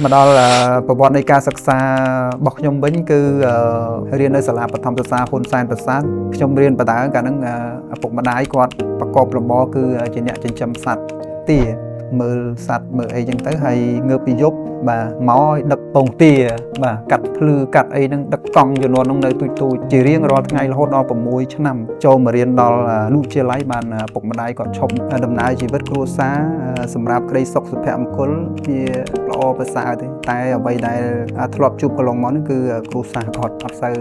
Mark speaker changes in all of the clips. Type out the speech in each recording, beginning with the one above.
Speaker 1: มาដល់ប្រវត្តិនៃការសិក្សារបស់ខ្ញុំវិញគឺរៀននៅសាលាបឋមសិក្សាហ៊ុនសែនប្រាសាទខ្ញុំរៀនបដាកាលហ្នឹងឪពុកម្ដាយគាត់ប្រកបរបរគឺជាអ្នកចិញ្ចឹមសត្វទាមើលសត្វមើលអីចឹងទៅហើយងើបពីយប់បាទមកឲ្យដឹកពងទាបាទកាត់ភ្លឺកាត់អីហ្នឹងដឹកកង់ចំនួនហ្នឹងនៅទូចជារៀងរាល់ថ្ងៃរហូតដល់6ឆ្នាំចូលមករៀនដល់នុវិទ្យាល័យបានឪពុកម្ដាយគាត់ឈប់ដំណើរជីវិតគ្រួសារសម្រាប់ក្តីសុខសុភមង្គលជាល្អប្រសើរទេតែអ្វីដែលធ្លាប់ជួបកន្លងមកហ្នឹងគឺគ្រួសារគាត់អត់សូវ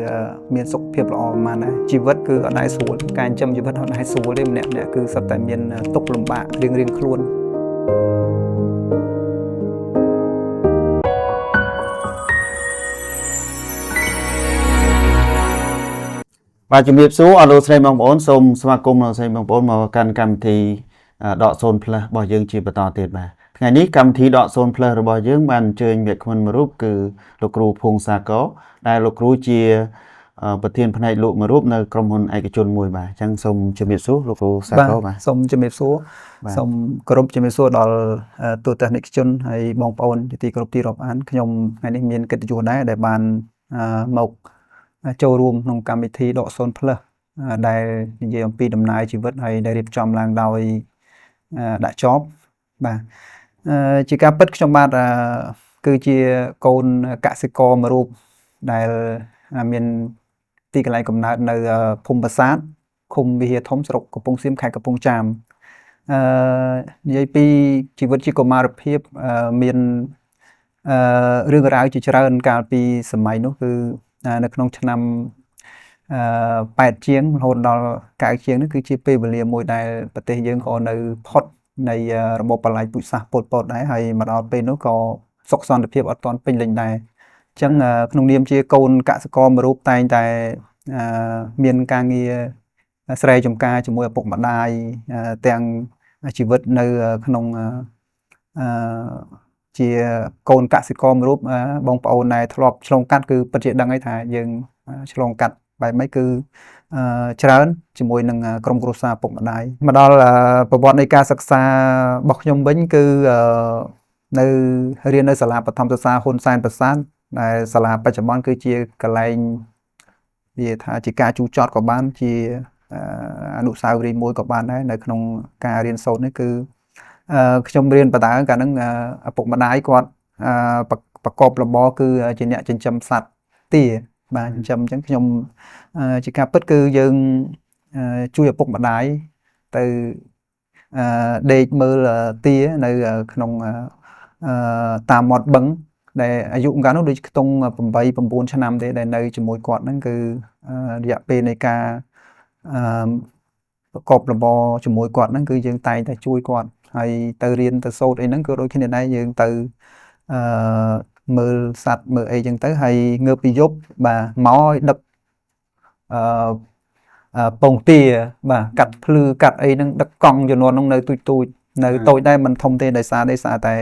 Speaker 1: មានសុខភាពល្អប៉ុន្មានដែរជីវិតគឺអត់ដែរស្រួលការចិញ្ចឹមជីវិតអត់ដែរស្រួលទេម្នាក់គឺសុទ្ធតែមានទុក្ខលំបាករៀងខ្លួន
Speaker 2: បាទជំរាបសួរអរលោកស្រីបងប្អូនសូមស្វាគមន៍លោកស្រីបងប្អូនមកកាន់កម្មវិធីដក0 plus របស់យើងជាបន្តទៀតបាទថ្ងៃនេះកម្មវិធីដក0 plus របស់យើងបានអញ្ជើញវាគ្មិនមួយរូបគឺលោកគ្រូភួងសាកលដែលលោកគ្រូជាប្រធានផ្នែកលោកមួយរូបនៅក្រុមហ៊ុនឯកជនមួយបាទអញ្ចឹងសូមជំរាបសួរលោកគ្រូសាកលបាទ
Speaker 1: សូមជំរាបសួរសូមគោរពជំរាបសួរដល់ទូទស្សនិកជនហើយបងប្អូនជាទីគោរពទីរាប់អានខ្ញុំថ្ងៃនេះមានកិត្តិយសដែរដែលបានមកចូលរួមក្នុងកម្មវិធីដក0 plus ដែលនិយាយអំពីដំណើរជីវិតហើយដែលរៀបចំឡើងដោយដាក់ចប់បាទជាការពិតខ្ញុំបាទគឺជាកូនកសិករមួយរូបដែលមានទីកន្លែងកំណើតនៅភូមិប្រាសាទឃុំវិហារធំស្រុកកំពង់សៀមខេត្តកំពង់ចាមនិយាយពីជីវិតជាកុមារភាពមានរឿងរ៉ាវជាច្រើនកាលពីសម័យនោះគឺនៅក្នុងឆ្នាំ8ជាងរហូតដល់9ជាងនេះគឺជាពេលវេលាមួយដែលប្រទេសយើងក៏នៅផុតនៃរបបបល្ល័ង្កពូជសាសន៍ប៉ុលពតដែរហើយមកដល់ពេលនោះក៏សុខសន្តិភាពអត់ទាន់ពេញលេញដែរអញ្ចឹងក្នុងនាមជាកូនកសិករមួយរូបតែងតែមានការងារស្រែចម្ការជាមួយឪពុកម្ដាយទាំងជីវិតនៅក្នុងជាកូនកសិករមួយរូបបងប្អូនដែលធ្លាប់ឆ្លងកាត់គឺពិតជាដឹងហើយថាយើងឆ្លងកាត់បែបម៉េចគឺច្រើនជាមួយនឹងក្រុមគ្រួសារឪពុកម្ដាយមកដល់ប្រវត្តិនៃការសិក្សារបស់ខ្ញុំវិញគឺនៅរៀននៅសាលាបឋមសិក្សាហ៊ុនសែនប្រាសាទដែលសាលាបច្ចុប្បន្នគឺជាកន្លែងវាថាជាការជួសជុលក៏បានជាអនុស្សាវរីយ៍មួយក៏បានដែរនៅក្នុងការរៀនសូត្រនេះគឺខ្ញុំរៀនបដាកាលហ្នឹងឪពុកម្ដាយគាត់ប្រកបរបរគឺជាអ្នកចិញ្ចឹមសត្វទាបាទចិញ្ចឹមអញ្ចឹងខ្ញុំជាការពិតគឺយើងជួយឪពុកម្ដាយទៅដេកមើលទានៅក្នុងតាមមាត់បឹងដែលអាយុកាលនោះដូចខ្ទង់8 9ឆ្នាំទេដែលនៅជាមួយគាត់ហ្នឹងគឺរយៈពេលនៃការប្រកបរបរជាមួយគាត់ហ្នឹងគឺយើងតែងតែជួយគាត់ហើយទៅរៀនទៅសូត្រអីហ្នឹងក៏ដូចគ្នាដែរយើងទៅមើលសត្វមើលអីចឹងទៅហើយងើបពីយប់បាទមកឲ្យដឹកពងទាបាទកាត់ភ្លឺកាត់អីហ្នឹងដឹកកង់ចំនួនហ្នឹងនៅទូចនៅតូចដែរមិនធំទេដោយសារតែ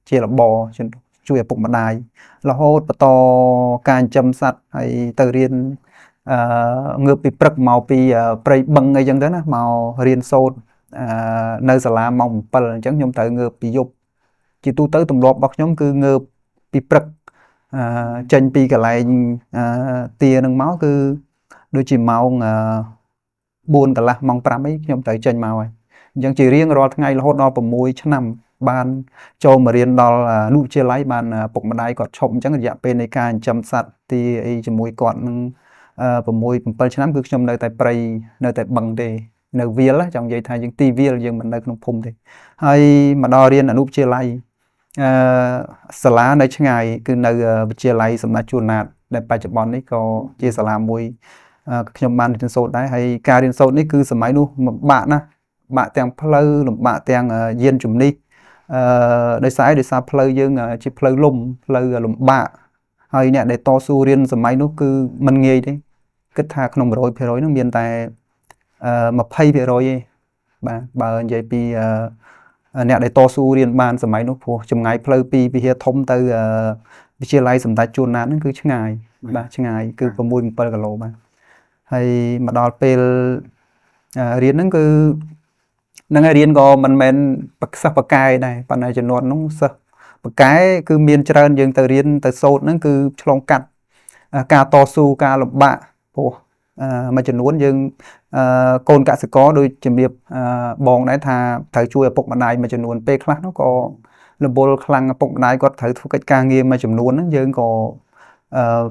Speaker 1: ជារបរជួយឪពុកម្ដាយរហូតបន្តការចិញ្ចឹមសត្វហើយទៅរៀនងើបពីព្រឹកមកពីព្រៃបឹងអីចឹងទៅណាមករៀនសូត្រនៅសាលាម៉ោង7អញ្ចឹងខ្ញុំត្រូវងើបពីយប់ជាទូទៅទម្លាប់របស់ខ្ញុំគឺងើបពីព្រឹកចេញពីកន្លែងទានឹងមកគឺដូចជាម៉ោង4 កន្លះម៉ោង5អីខ្ញុំត្រូវចេញមកហើយអញ្ចឹងជារៀងរាល់ថ្ងៃរហូតដល់6ឆ្នាំបានចូលមករៀនដល់នុវិទ្យាល័យបានពុកម្ដាយគាត់ឈប់អញ្ចឹងរយៈពេលនៃការចិញ្ចឹមសត្វទាអីជាមួយគាត់នឹង6 7ឆ្នាំគឺខ្ញុំនៅតែព្រៃនៅតែបឹងទេនៅវាលចង់និយាយថាយើងទីវាលយើងមិននៅក្នុងភូមិទេហើយមកដល់រៀនអនុវិទ្យាល័យសាលានៅឆ្ងាយគឺនៅវិទ្យាល័យសម្ដេចជួនណាតដែលបច្ចុប្បន្ននេះក៏ជាសាលាមួយខ្ញុំបានរៀនសូត្រដែរហើយការរៀនសូត្រនេះគឺសម័យនោះលំបាកណាស់បាក់ទាំងផ្លូវលំបាកទាំងយានជំនិះដោយសារផ្លូវយើងជាផ្លូវលំផ្លូវលំបាកហើយអ្នកដែលតស៊ូរៀនសម័យនោះគឺមិនងាយទេគិតថាក្នុង 100% នោះមានតែ20% ទេបាទបើនិយាយពីអ្នកដែលតស៊ូរៀនបានសម័យនោះព្រោះចម្ងាយផ្លូវពីវិហារធំទៅវិទ្យាល័យសម្ដេចជួនណាតហ្នឹងគឺឆ្ងាយបាទឆ្ងាយគឺ 6-7 គីឡូបាទហើយមកដល់ពេលរៀនហ្នឹងគឺនឹងឲ្យរៀនក៏មិនមែនសិស្សបកាយដែរប៉ុន្តែចំនួននោះសិស្ស កែគឺមានច្រើនយើងទៅរៀនទៅសូត្រហ្នឹងគឺឆ្លងកាត់ការតស៊ូការលំបាកព្រោះមួយចំនួនយើងកូនកសិករដូចជំរាបបងដែរថាត្រូវជួយឪពុកម្ដាយមួយចំនួនពេលខ្លះនោះក៏រវល់ខ្លាំងឪពុកម្ដាយគាត់ត្រូវធ្វើកិច្ចការងារមួយចំនួនហ្នឹងយើងក៏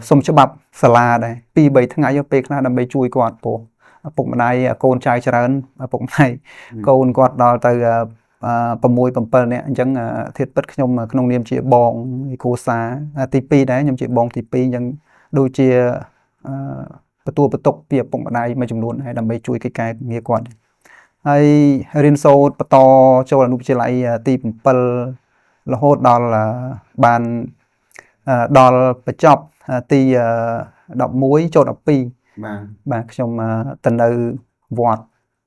Speaker 1: សុំច្បាប់សាលាដែរ2-3ថ្ងៃពេលខ្លះដើម្បីជួយគាត់ព្រោះឪពុកម្ដាយកូនចៅច្រើនឪពុកម្ដាយកូនគាត់ដល់ទៅ6-7 នាក់អញ្ចឹងធៀបពិតខ្ញុំក្នុងនាមជាបងគ្រួសារទី2ដែរខ្ញុំជាបងទី2អញ្ចឹងដូចជាបន្ទុកពីឪពុកម្ដាយមួយចំនួនហើយដើម្បីជួយកិច្ចការងារគាត់ហើយរៀនសូត្របន្តចូលអនុវិទ្យាល័យទី7រហូតដល់បានដល់បញ្ចប់ទី11ចូល12បាទខ្ញុំទៅនៅវត្ត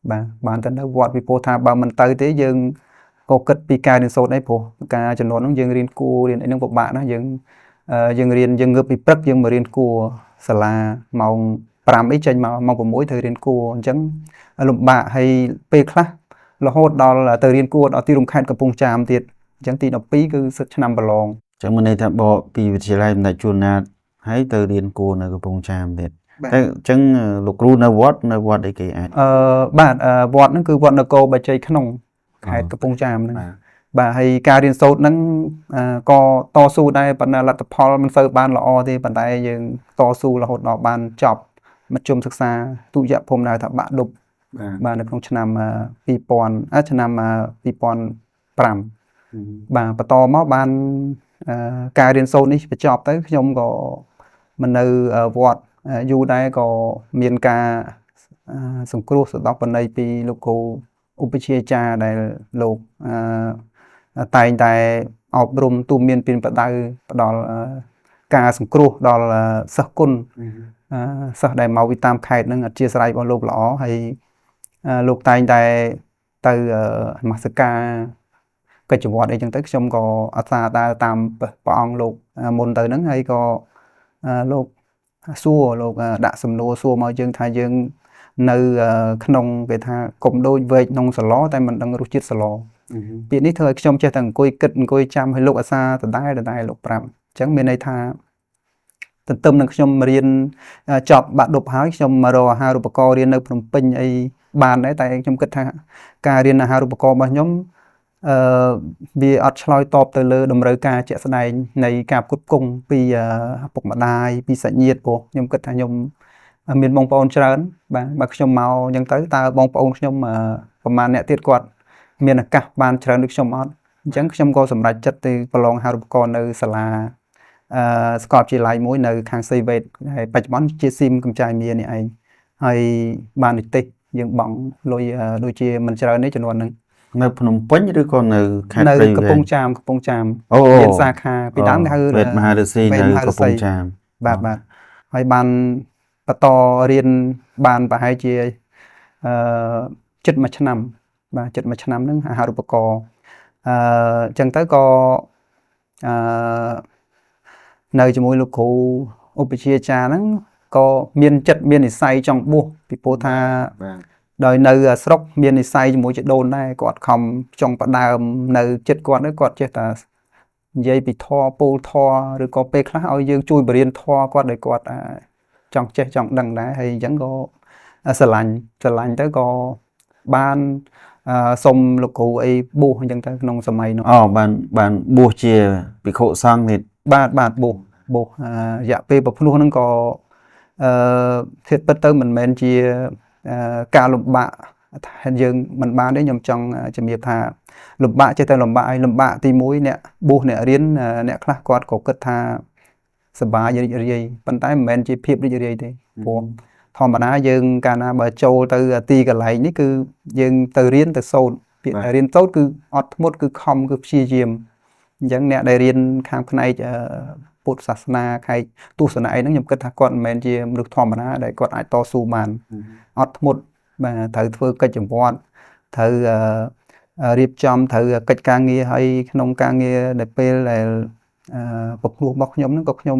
Speaker 1: បាទបានទៅនៅវត្តពីព្រោះថាបើមិនទៅទេយើងក៏គិតពីការរៀនសូត្រអីព្រោះការចំនួនហ្នឹងយើងរៀនគួររៀនអីហ្នឹងពិបាកណាយើងរៀនយើងងើបពីព្រឹកយើងមករៀនគួរសាលាម៉ោង5អីចេញមកម៉ោង6ត្រូវរៀនគួរអញ្ចឹងលំបាកហើយពេលខ្លះរហូតដល់ទៅរៀនគួរដល់ទីរួមខេត្តកំពង់ចាមទៀតអញ្ចឹងទី12គឺសិតឆ្នាំប្រឡង
Speaker 2: អញ្ចឹងមានន័យថាបកពីវិទ្យាល័យបណ្ឌិតជួនណាតហើយទៅរៀនគួរនៅកំពង់ចាមទៀតតែអញ្ចឹងលោកគ្រូនៅវត្តអីគេអាច
Speaker 1: បាទវត្តហ្នឹងគឺវត្តនគរបាជ័យក្នុងខេត្តកំពង់ចាមហ្នឹងបាទហើយការរៀនសូត្រហ្នឹងក៏តស៊ូដែរប៉ុន្តែលទ្ធផលមិនសូវបានល្អទេប៉ុន្តែយើងតស៊ូរហូតដល់បានចប់មធ្យមសិក្សាទុតិយភូមិនៅថាបាក់ឌុបបាទនៅក្នុងឆ្នាំ2000ឆ្នាំ2005បាទបន្តមកបានការរៀនសូត្រនេះបញ្ចប់ទៅខ្ញុំក៏មិននៅវត្តយូរដែរក៏មានការសង្គ្រោះសដប់បណីពីលោកគ្រូឧបជាចារ្យដែលលោកតែងតែអប់រំទូមានពីបដៅផ្ដល់ការសង្គ្រោះដល់សិស្សគុណសិស្សដែលមកពីតាមខេត្តហ្នឹងអធិស្ឋានរបស់លោកល្អហើយលោកតែងតែទៅនមស្ការកិច្ចវត្តអីចឹងទៅខ្ញុំក៏អាសាដើរតាមព្រះអង្គលោកមុនទៅហ្នឹងហើយក៏លោកសួរលោកដាក់សំណួរសួរមកយើងថាយើងនៅក្នុងគេថាកុំដូចវែកក្នុងសឡតែមិនដឹងរសជាតិសឡពាក្យនេះធ្វើឲ្យខ្ញុំចេះតែអង្គុយគិតអង្គុយចាំឲ្យលោកអាសាដដែលលោកប្រាប់អញ្ចឹងមានន័យថាទន្ទឹមនឹងខ្ញុំរៀនចប់បាក់ឌុបហើយខ្ញុំមករកអាហារូបករណ៍រៀននៅភ្នំពេញអីបានដែរតែខ្ញុំគិតថាការរៀនអាហារូបករណ៍របស់ខ្ញុំវាអត់ឆ្លើយតបទៅលើតម្រូវការជាក់ស្ដែងនៃការផ្គត់ផ្គង់ពីឪពុកម្ដាយពីសាច់ញាតិព្រោះខ្ញុំគិតថាខ្ញុំមានបងប្អូនច្រើនបាទបើខ្ញុំមកអញ្ចឹងទៅតើបងប្អូនខ្ញុំប្រហែលអ្នកទៀតគាត់មានឱកាសបានច្រើនដូចខ្ញុំអត់អញ្ចឹងខ្ញុំក៏សម្រេចចិត្តទៅប្រឡងអាហារូបករណ៍នៅសាលាសាកលវិទ្យាល័យមួយនៅខាងសីវេតហើយបច្ចុប្បន្នជាស៊ីមកំចាយមាសនេះឯងហើយបាននិទេសយើងបង់លុយដូចជាមិនច្រើនទេចំនួនហ្នឹង
Speaker 2: នៅភ្នំពេញឬក៏នៅខេត្តព្រៃវែង
Speaker 1: នៅកំពង់ចាមមានសាខាពីដើមគេហៅ
Speaker 2: វេទមហាឫសីនៅកំពង់ចាម
Speaker 1: បាទហើយបានបន្តរៀនបានប្រហែលជាជិត1ឆ្នាំបាទជិត1ឆ្នាំហ្នឹងអាហារូបករណ៍អញ្ចឹងទៅក៏នៅជាមួយលោកគ្រូឧបជាចារ្យហ្នឹងក៏មានចិត្តមាននិស្ស័យចង់បួសពីព្រោះថាដោយនៅស្រុកមាននិស្ស័យជាមួយជាដូនដែរគាត់ខំចង់ផ្ដើមនៅចិត្តគាត់គាត់ចេះតែនិយាយពីធម៌ពោលធម៌ឬក៏ពេលខ្លះឲ្យយើងជួយបរៀនធម៌គាត់ឲ្យគាត់ចង់ចេះចង់ដឹងដែរហើយអញ្ចឹងក៏ស្រឡាញ់ទៅក៏បានសុំលោកគ្រូអីបួសអញ្ចឹងទៅក្នុងសម័យនោះ
Speaker 2: បានបួសជាភិក្ខុសង្ឃទៀត
Speaker 1: បាទបួសរយៈពេលប្រភ្នោះហ្នឹងក៏ធៀបពិតទៅមិនមែនជាការលំបាកថាយើងមិនបានទេខ្ញុំចង់ជំរាបថាលំបាកចេះតែលំបាកហើយលំបាកទី1អ្នកបួសអ្នករៀនអ្នកខ្លះគាត់ក៏គិតថាសប្បាយរីករាយប៉ុន្តែមិនមែនជាភាពរីករាយទេព្រោះធម្មតាយើងកាលណាបើចូលទៅទីកន្លែងនេះគឺយើងទៅរៀនទៅសូត្រពាក្យរៀនសូត្រគឺអត់ធ្មត់គឺខំគឺព្យាយាមអញ្ចឹងអ្នកដែលរៀនខាងផ្នែកពុទ្ធសាសនាខែកទស្សនៈអីហ្នឹងខ្ញុំគិតថាគាត់មិនមែនជាមនុស្សធម្មតាដែលគាត់អាចតស៊ូបានអត់ធ្មត់បាទត្រូវធ្វើកិច្ចវត្តត្រូវរៀបចំត្រូវកិច្ចការងារហើយក្នុងការងារដែលពេលដែលប្រភ្នោះរបស់ខ្ញុំហ្នឹងក៏ខ្ញុំ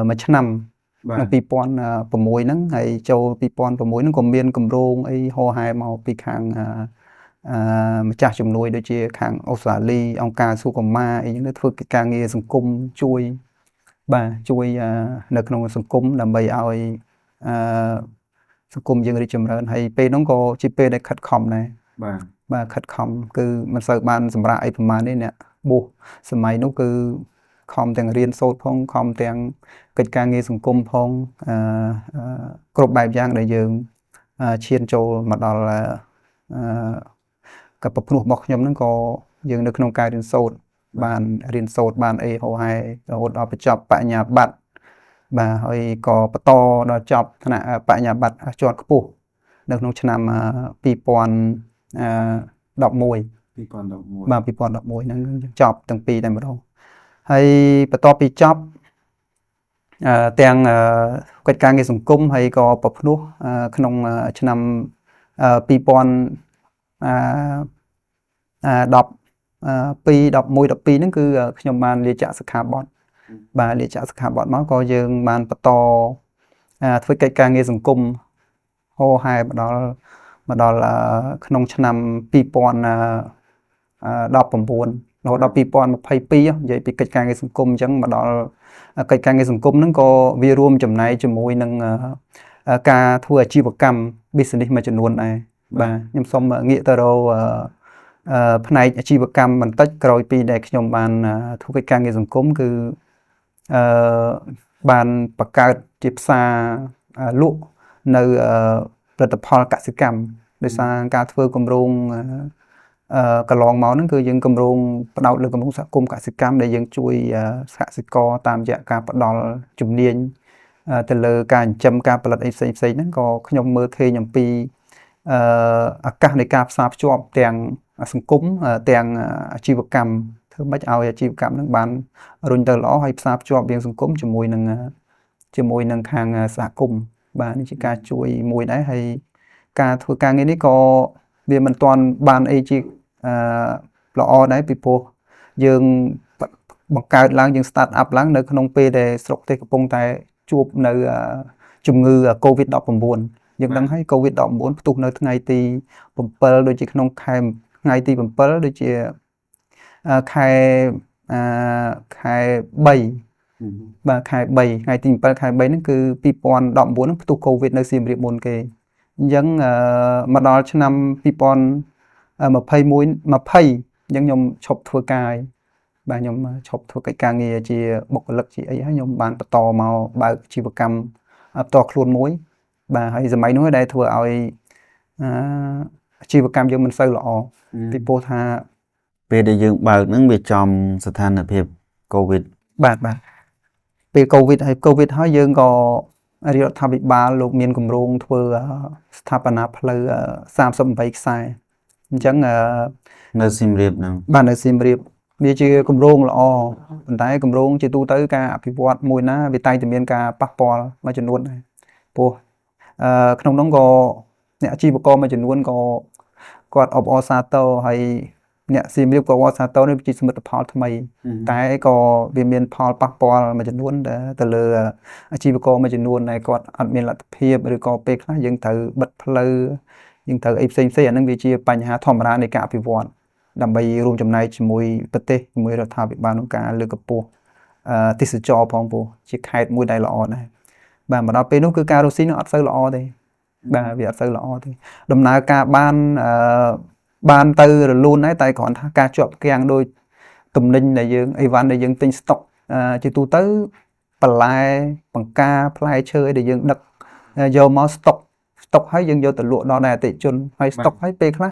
Speaker 1: មួយឆ្នាំក្នុង2006ហ្នឹងហើយចូល2006ហ្នឹងក៏មានគម្រោងអីហោហែមកពីខាង ម្ចាស់ជំនួយដូចជាខាងអូស្ត្រាលីអង្គការស៊ូកូម៉ាអីហ្នឹងធ្វើកិច្ចការងារសង្គមជួយនៅក្នុងសង្គមដើម្បីឲ្យអឺសង្គមយើងរីកចម្រើនហើយពេលហ្នឹងក៏ជាពេលដែលខិតខំដែរ បាទខិតខំគឺមិនសូវបានសម្រាប់អីប្រហែលនេះអ្នកបួសសម័យនោះគឺខំទាំងរៀនសូត្រផងខំទាំងកិច្ចការងារសង្គមផងគ្រប់បែបយ៉ាងដែលយើងឈានចូលមកដល់กับប្រភ្នោះរបស់ខ្ញុំហ្នឹងក៏យើងនៅក្នុងការរៀនសូត្របានរៀនសូត្របានអីហោហែរហូតដល់បញ្ចប់បញ្ញាបត្របាទហើយក៏បន្តដល់ចប់ថ្នាក់បញ្ញាបត្រជាន់ខ្ពស់នៅក្នុងឆ្នាំ2011បាទ2011ហ្នឹងចប់ទាំងពីរតែម្ដងហើយបន្ទាប់ពីចប់ទាំងកិច្ចការងារសង្គមហើយក៏ប្រភ្នោះក្នុងឆ្នាំ2012 12ហ្នឹងគឺខ្ញុំបានលាចាកសិក្ខាបទបាទលាចាកសិក្ខាបទមកក៏យើងបានបន្តធ្វើកិច្ចការងារសង្គមហោហែមកដល់ក្នុងឆ្នាំ2019រហូតដល់2022និយាយពីកិច្ចការងារសង្គមអញ្ចឹងមកដល់កិច្ចការងារសង្គមហ្នឹងក៏វារួមចំណែកជាមួយនឹងការធ្វើអាជីវកម្ម business មួយចំនួនដែរបាទខ្ញុំសូមងាកទៅរកផ្នែកអាជីវកម្មបន្តិចក្រោយពីដែលខ្ញុំបានធ្វើកិច្ចការងារសង្គមគឺបានបង្កើតជាផ្សារលក់នៅផលិតផលកសិកម្មដោយសារការធ្វើគម្រោងកន្លងមកហ្នឹងគឺយើងគម្រោងផ្ដោតលើគម្រោងសហគមន៍កសិកម្មដែលយើងជួយសហសិករតាមរយៈការផ្ដល់ជំនាញទៅលើការចិញ្ចឹមការផលិតអីផ្សេងៗហ្នឹងក៏ខ្ញុំមើលឃើញអំពីឱកាសនៃការផ្សារភ្ជាប់ទាំងសង្គមទាំងអាជីវកម្មធ្វើម៉េចឲ្យអាជីវកម្មហ្នឹងបានរុញទៅល្អហើយផ្សារភ្ជាប់ទាំងសង្គមជាមួយនឹងខាងសហគមន៍បាទនេះជាការជួយមួយដែរហើយការធ្វើការងារនេះក៏វាមិនទាន់បានអីជាល្អដែរពីព្រោះយើងបង្កើតឡើងយើង start up ឡើងនៅក្នុងពេលដែលស្រុកប្រទេសកំពុងតែជួបនៅជំងឺ COVID-19 យើងដឹងហើយ COVID-19 ផ្ទុះនៅថ្ងៃទី7ដូចជាក្នុងថ្ងៃទី7ដូចជាខែ3បាទខែ3ថ្ងៃទី7ខែ3ហ្នឹងគឺ2019ហ្នឹងផ្ទុះ COVID នៅសៀមរាបមុនគេអញ្ចឹងមកដល់ឆ្នាំ2021 20ខ្ញុំឈប់ធ្វើការហើយបាទខ្ញុំឈប់ធ្វើកិច្ចការងារជាបុគ្គលិកជាអីហើយខ្ញុំបានបន្តមកបើកអាជីវកម្មផ្ទាល់ខ្លួនមួយបាទហើយសម័យនោះដែលធ្វើឲ្យអាជីវកម្មយើងមិនសូវល្អពីព្រោះថា
Speaker 2: ពេលដែលយើងបើកហ្នឹងវាចំស្ថានភាពកូវីដ
Speaker 1: បាទពេលកូវីដហើយយើងក៏រាជរដ្ឋាភិបាលលោកមានគម្រោងធ្វើស្ថាបនាផ្លូវ38ខ្សែអញ្ចឹង
Speaker 2: នៅសៀមរាបហ្នឹង
Speaker 1: បាទនៅសៀមរាបវាជាគម្រោងល្អប៉ុន្តែគម្រោងជាទូទៅការអភិវឌ្ឍមួយណាវាតែងតែមានការប៉ះពាល់មួយចំនួនដែរព្រោះក្នុងនោះក៏អ្នកអាជីវករមួយចំនួនក៏គាត់អបអរសាទរហើយអ្នកសៀមរាបក៏អបអរសាទរនេះជាសមិទ្ធផលថ្មីតែក៏វាមានផលប៉ះពាល់មួយចំនួនទៅលើអាជីវករមួយចំនួនដែលគាត់អត់មានលទ្ធភាពឬក៏ពេលខ្លះយើងត្រូវបិទផ្លូវយើងត្រូវអីផ្សេងអាហ្នឹងវាជាបញ្ហាធម្មតានៃការអភិវឌ្ឍដើម្បីរួមចំណែកជាមួយប្រទេសជាមួយរដ្ឋាភិបាលក្នុងការលើកកម្ពស់ទេសចរផងពោះជាខេត្តមួយដែលល្អដែរបាទមកដល់ពេលនោះគឺការរស់ស៊ីនឹងអត់សូវល្អទេបាទវាអត់សូវល្អទេដំណើរការបានទៅរលូនដែរតែគ្រាន់ថាការជាប់គាំងដោយទំនិញដែលយើងអីវ៉ាន់ដែលយើងទិញស្តុកជាទូទៅបន្លែបង្ការផ្លែឈើដែលយើងដឹកយកមកស្តុកហើយយើងយកទៅលក់ដល់ដល់អតិថិជនហើយស្តុកហើយពេលខ្លះ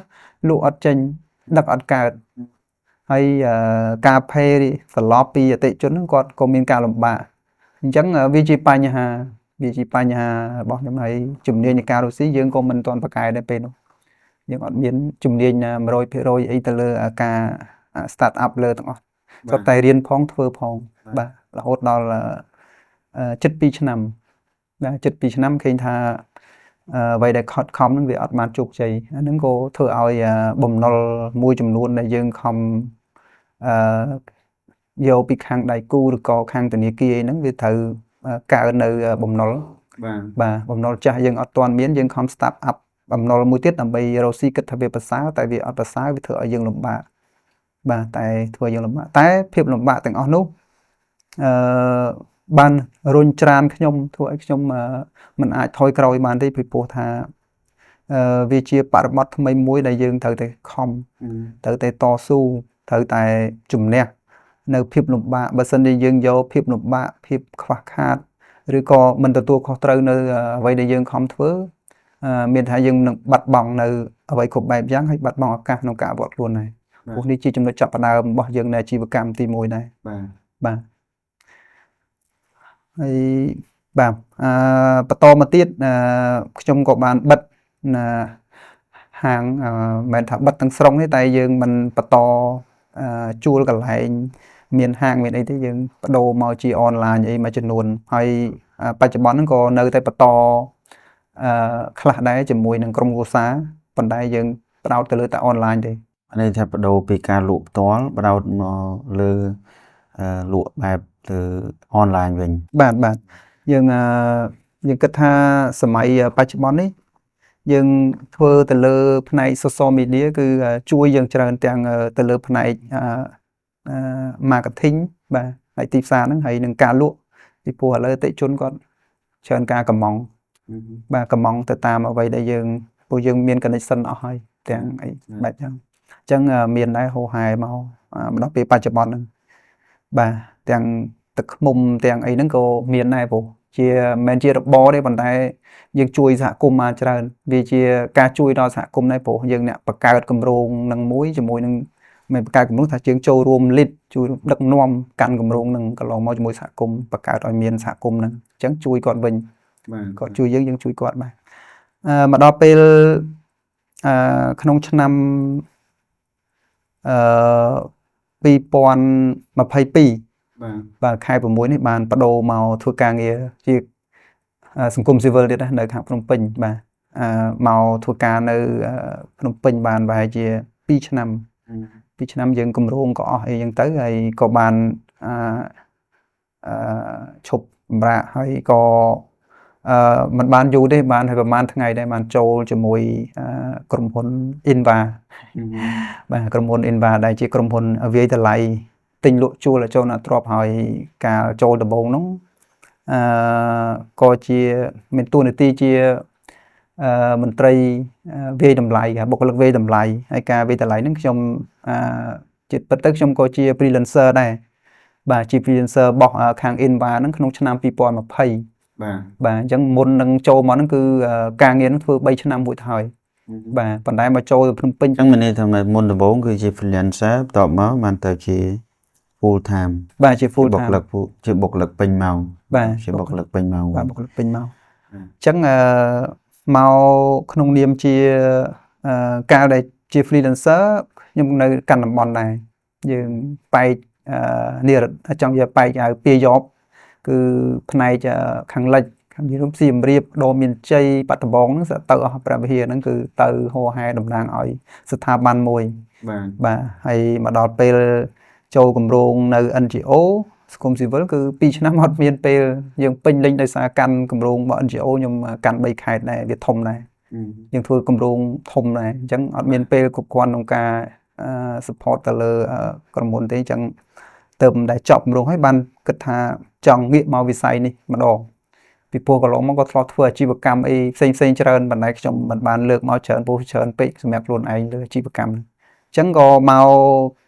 Speaker 1: លក់អត់ចេញដឹកអត់កើតហើយការផេសន្លប់ពីអតិថិជនហ្នឹងគាត់ក៏មានការលំបាកអញ្ចឹងវាជាបញ្ហារបស់ខ្ញុំហើយជំនាញនៃការរស់ស៊ីយើងក៏មិនទាន់ប្រកែកដែរពេលនោះយើងអត់មានជំនាញ 100% អីទៅលើការ start up លើទាំងអស់គាត់តែរៀនផងធ្វើផងបាទរហូតដល់ជិត2ឆ្នាំបាទជិត2ឆ្នាំឃើញថាអ្វីដែលខត់ខំហ្នឹងវាអត់បានជោគជ័យអាហ្នឹងក៏ធ្វើឲ្យបំណុលមួយចំនួនដែលយើងខំយកពីខាងដៃគូឬក៏ខាងធនាគារហ្នឹងវាត្រូវកើននៅបំណុលបាទបំណុលចាស់យើងអត់ទាន់មានយើងខំ start up បំណុលមួយទៀតដើម្បីរកស៊ីគិតថាវាប្រសើរតែវាអត់ប្រសើរវាធ្វើឲ្យយើងលំបាកបាទតែធ្វើឲ្យយើងលំបាកតែភាពលំបាកទាំងអស់នោះអឺបានរុញច្រានខ្ញុំធ្វើឲ្យខ្ញុំមិនអាចថយក្រោយបានទេពីព្រោះថាវាជាបរិបទថ្មីមួយដែលយើងត្រូវតែខំត្រូវតែតស៊ូត្រូវតែជំនះនៅភាពលំបាកបើសិនជាយើងយកភាពលំបាកភាពខ្វះខាតឬក៏មិនទទួលខុសត្រូវនៅអ្វីដែលយើងខំធ្វើមានថាយើងនឹងបាត់បង់នៅអ្វីគ្រប់បែបយ៉ាងហើយបាត់បង់ឱកាសក្នុងការអភិវឌ្ឍខ្លួនដែរព្រោះនេះជាចំណុចចាប់ផ្ដើមរបស់យើងនៅអាជីវកម្មទី1ដែរបាទហើយបាទបន្តមកទៀតខ្ញុំក៏បានបិទហាងមិនថាបិទទាំងស្រុងទេតែយើងមិនបន្តជួលកន្លែងមានហាងមានអីទេយើងបដូរមកជាអនឡាញអីមួយចំនួនហើយបច្ចុប្បន្នហ្នឹងក៏នៅតែបន្តខ្លះដែរជាមួយនឹងក្រុមគ្រួសារប៉ុន្តែយើងផ្ដោតទៅលើតែអនឡាញទេ
Speaker 2: នេះថាបដូរពីការលក់ផ្ទាល់បដោតមកលើលក់បែបទៅអនឡាញវិញ
Speaker 1: បាទយើងគិតថាសម័យបច្ចុប្បន្ននេះយើងធ្វើទៅលើផ្នែក social media គឺជួយយើងច្រើនទាំងទៅលើផ្នែកmarketing បាទហើយទីផ្សារហ្នឹងហើយនឹងការលក់ពីព្រោះឥឡូវអតិថិជនគាត់ច្រើនការកម្មង់បាទកម្មង់ទៅតាមអ្វីដែលយើងពួកយើងមាន connection អស់ហើយទាំងអីបែបហ្នឹងអញ្ចឹងមានដែរហូរហែមកដល់ពេលបច្ចុប្បន្នហ្នឹងបាទទាំងទឹកឃ្មុំទាំងអីហ្នឹងក៏មានដែរព្រោះជាមិនជារបរទេប៉ុន្តែយើងជួយសហគមន៍មកច្រើនវាជាការជួយដល់សហគមន៍ដែរព្រោះយើងអ្នកបង្កើតគម្រោងនឹងមួយជាមួយនឹងមិនបង្កើតគម្រោងថាយើងចូលរួមលីដជួយដឹកនាំកាន់គម្រោងនឹងកន្លងមកជាមួយសហគមន៍បង្កើតឲ្យមានសហគមន៍ហ្នឹងអញ្ចឹងជួយគាត់វិញគាត់ជួយយើងជួយគាត់បាទមកដល់ពេលក្នុងឆ្នាំ2022បាទខែ6នេះបានបដូរមកធ្វើការងារជាសង្គមស៊ីវិលទៀតនៅខាងភ្នំពេញបាទមកធ្វើការនៅភ្នំពេញបានប្រហែលជា2ឆ្នាំយើងគម្រោងក៏អស់អីចឹងទៅហើយក៏បានឈប់សម្រាកហើយក៏មិនបានយូរទេបានហើយប្រហែលថ្ងៃដែរបានចូលជាមួយក្រុមហ៊ុន Inva បាទក្រុមហ៊ុន Inva ដែលជាក្រុមហ៊ុនវាយតម្លៃទិញលក់ជួលចូលអ្នកទ្របហើយការចូលដំបូងនោះក៏ជាមានតួនាទីជាមន្ត្រីវាយតម្លៃបុគ្គលិកវាយតម្លៃហើយការវាយតម្លៃហ្នឹងខ្ញុំជាពិតទៅខ្ញុំក៏ជា freelancer ដែរបាទជា freelancer របស់ខាង Inva ហ្នឹងក្នុងឆ្នាំ2020បាទអញ្ចឹងមុននឹងចូលមកហ្នឹងគឺការងារហ្នឹងធ្វើ3ឆ្នាំមួយទៅហើយបាទប៉ុន្តែមកចូលទៅភ្នំពេញ
Speaker 2: អញ្ចឹងមានន័យថាមុនដំបូងគឺជា freelancer បន្ទាប់មកបានទៅជា full time
Speaker 1: បាទជា full time
Speaker 2: ជាបុគ្គលិកពេញម៉ោង
Speaker 1: បាទ
Speaker 2: ជាបុគ្គលិកពេញម៉ោង
Speaker 1: បាទបុគ្គលិកពេញម៉ោងអញ្ចឹងមកក្នុងនាមជាការដែលជា freelancer ខ្ញុំនៅកាន់តំបន់ដែរយើងបែកនិរិទ្ធចង់និយាយបែកឲ្យពីយប់គឺផ្នែកខាងលិចខាងសៀមរាបដមានជ័យបាត់ដំបងហ្នឹងទៅអស់ព្រះវិហារហ្នឹងគឺទៅហោហែតំណាងឲ្យស្ថាប័នមួយបាទហើយមកដល់ពេលចូលគម្រោងនៅ NGO សង្គមស៊ីវិលគឺ2ឆ្នាំអត់មានពេលយើងពេញលេញដោយសារកាន់គម្រោងរបស់ NGO ខ្ញុំកាន់3ខែដែរវាធំដែរយើងធ្វើគម្រោងធំដែរអញ្ចឹងអត់មានពេលគ្រប់គ្រាន់ក្នុងការsupport ទៅលើក្រុមហ៊ុនទេអញ្ចឹងទៅមិនដែលចប់គម្រោងហើយបានគិតថាចង់ងាកមកវិស័យនេះម្ដងពីព្រោះកន្លងមកក៏ធ្លាប់ធ្វើអាជីវកម្មអីផ្សេងច្រើនប៉ុន្តែខ្ញុំមិនបានលើកមកច្រើនពោះច្រើនពេកសម្រាប់ខ្លួនឯងលើអាជីវកម្មអញ្ចឹងក៏មក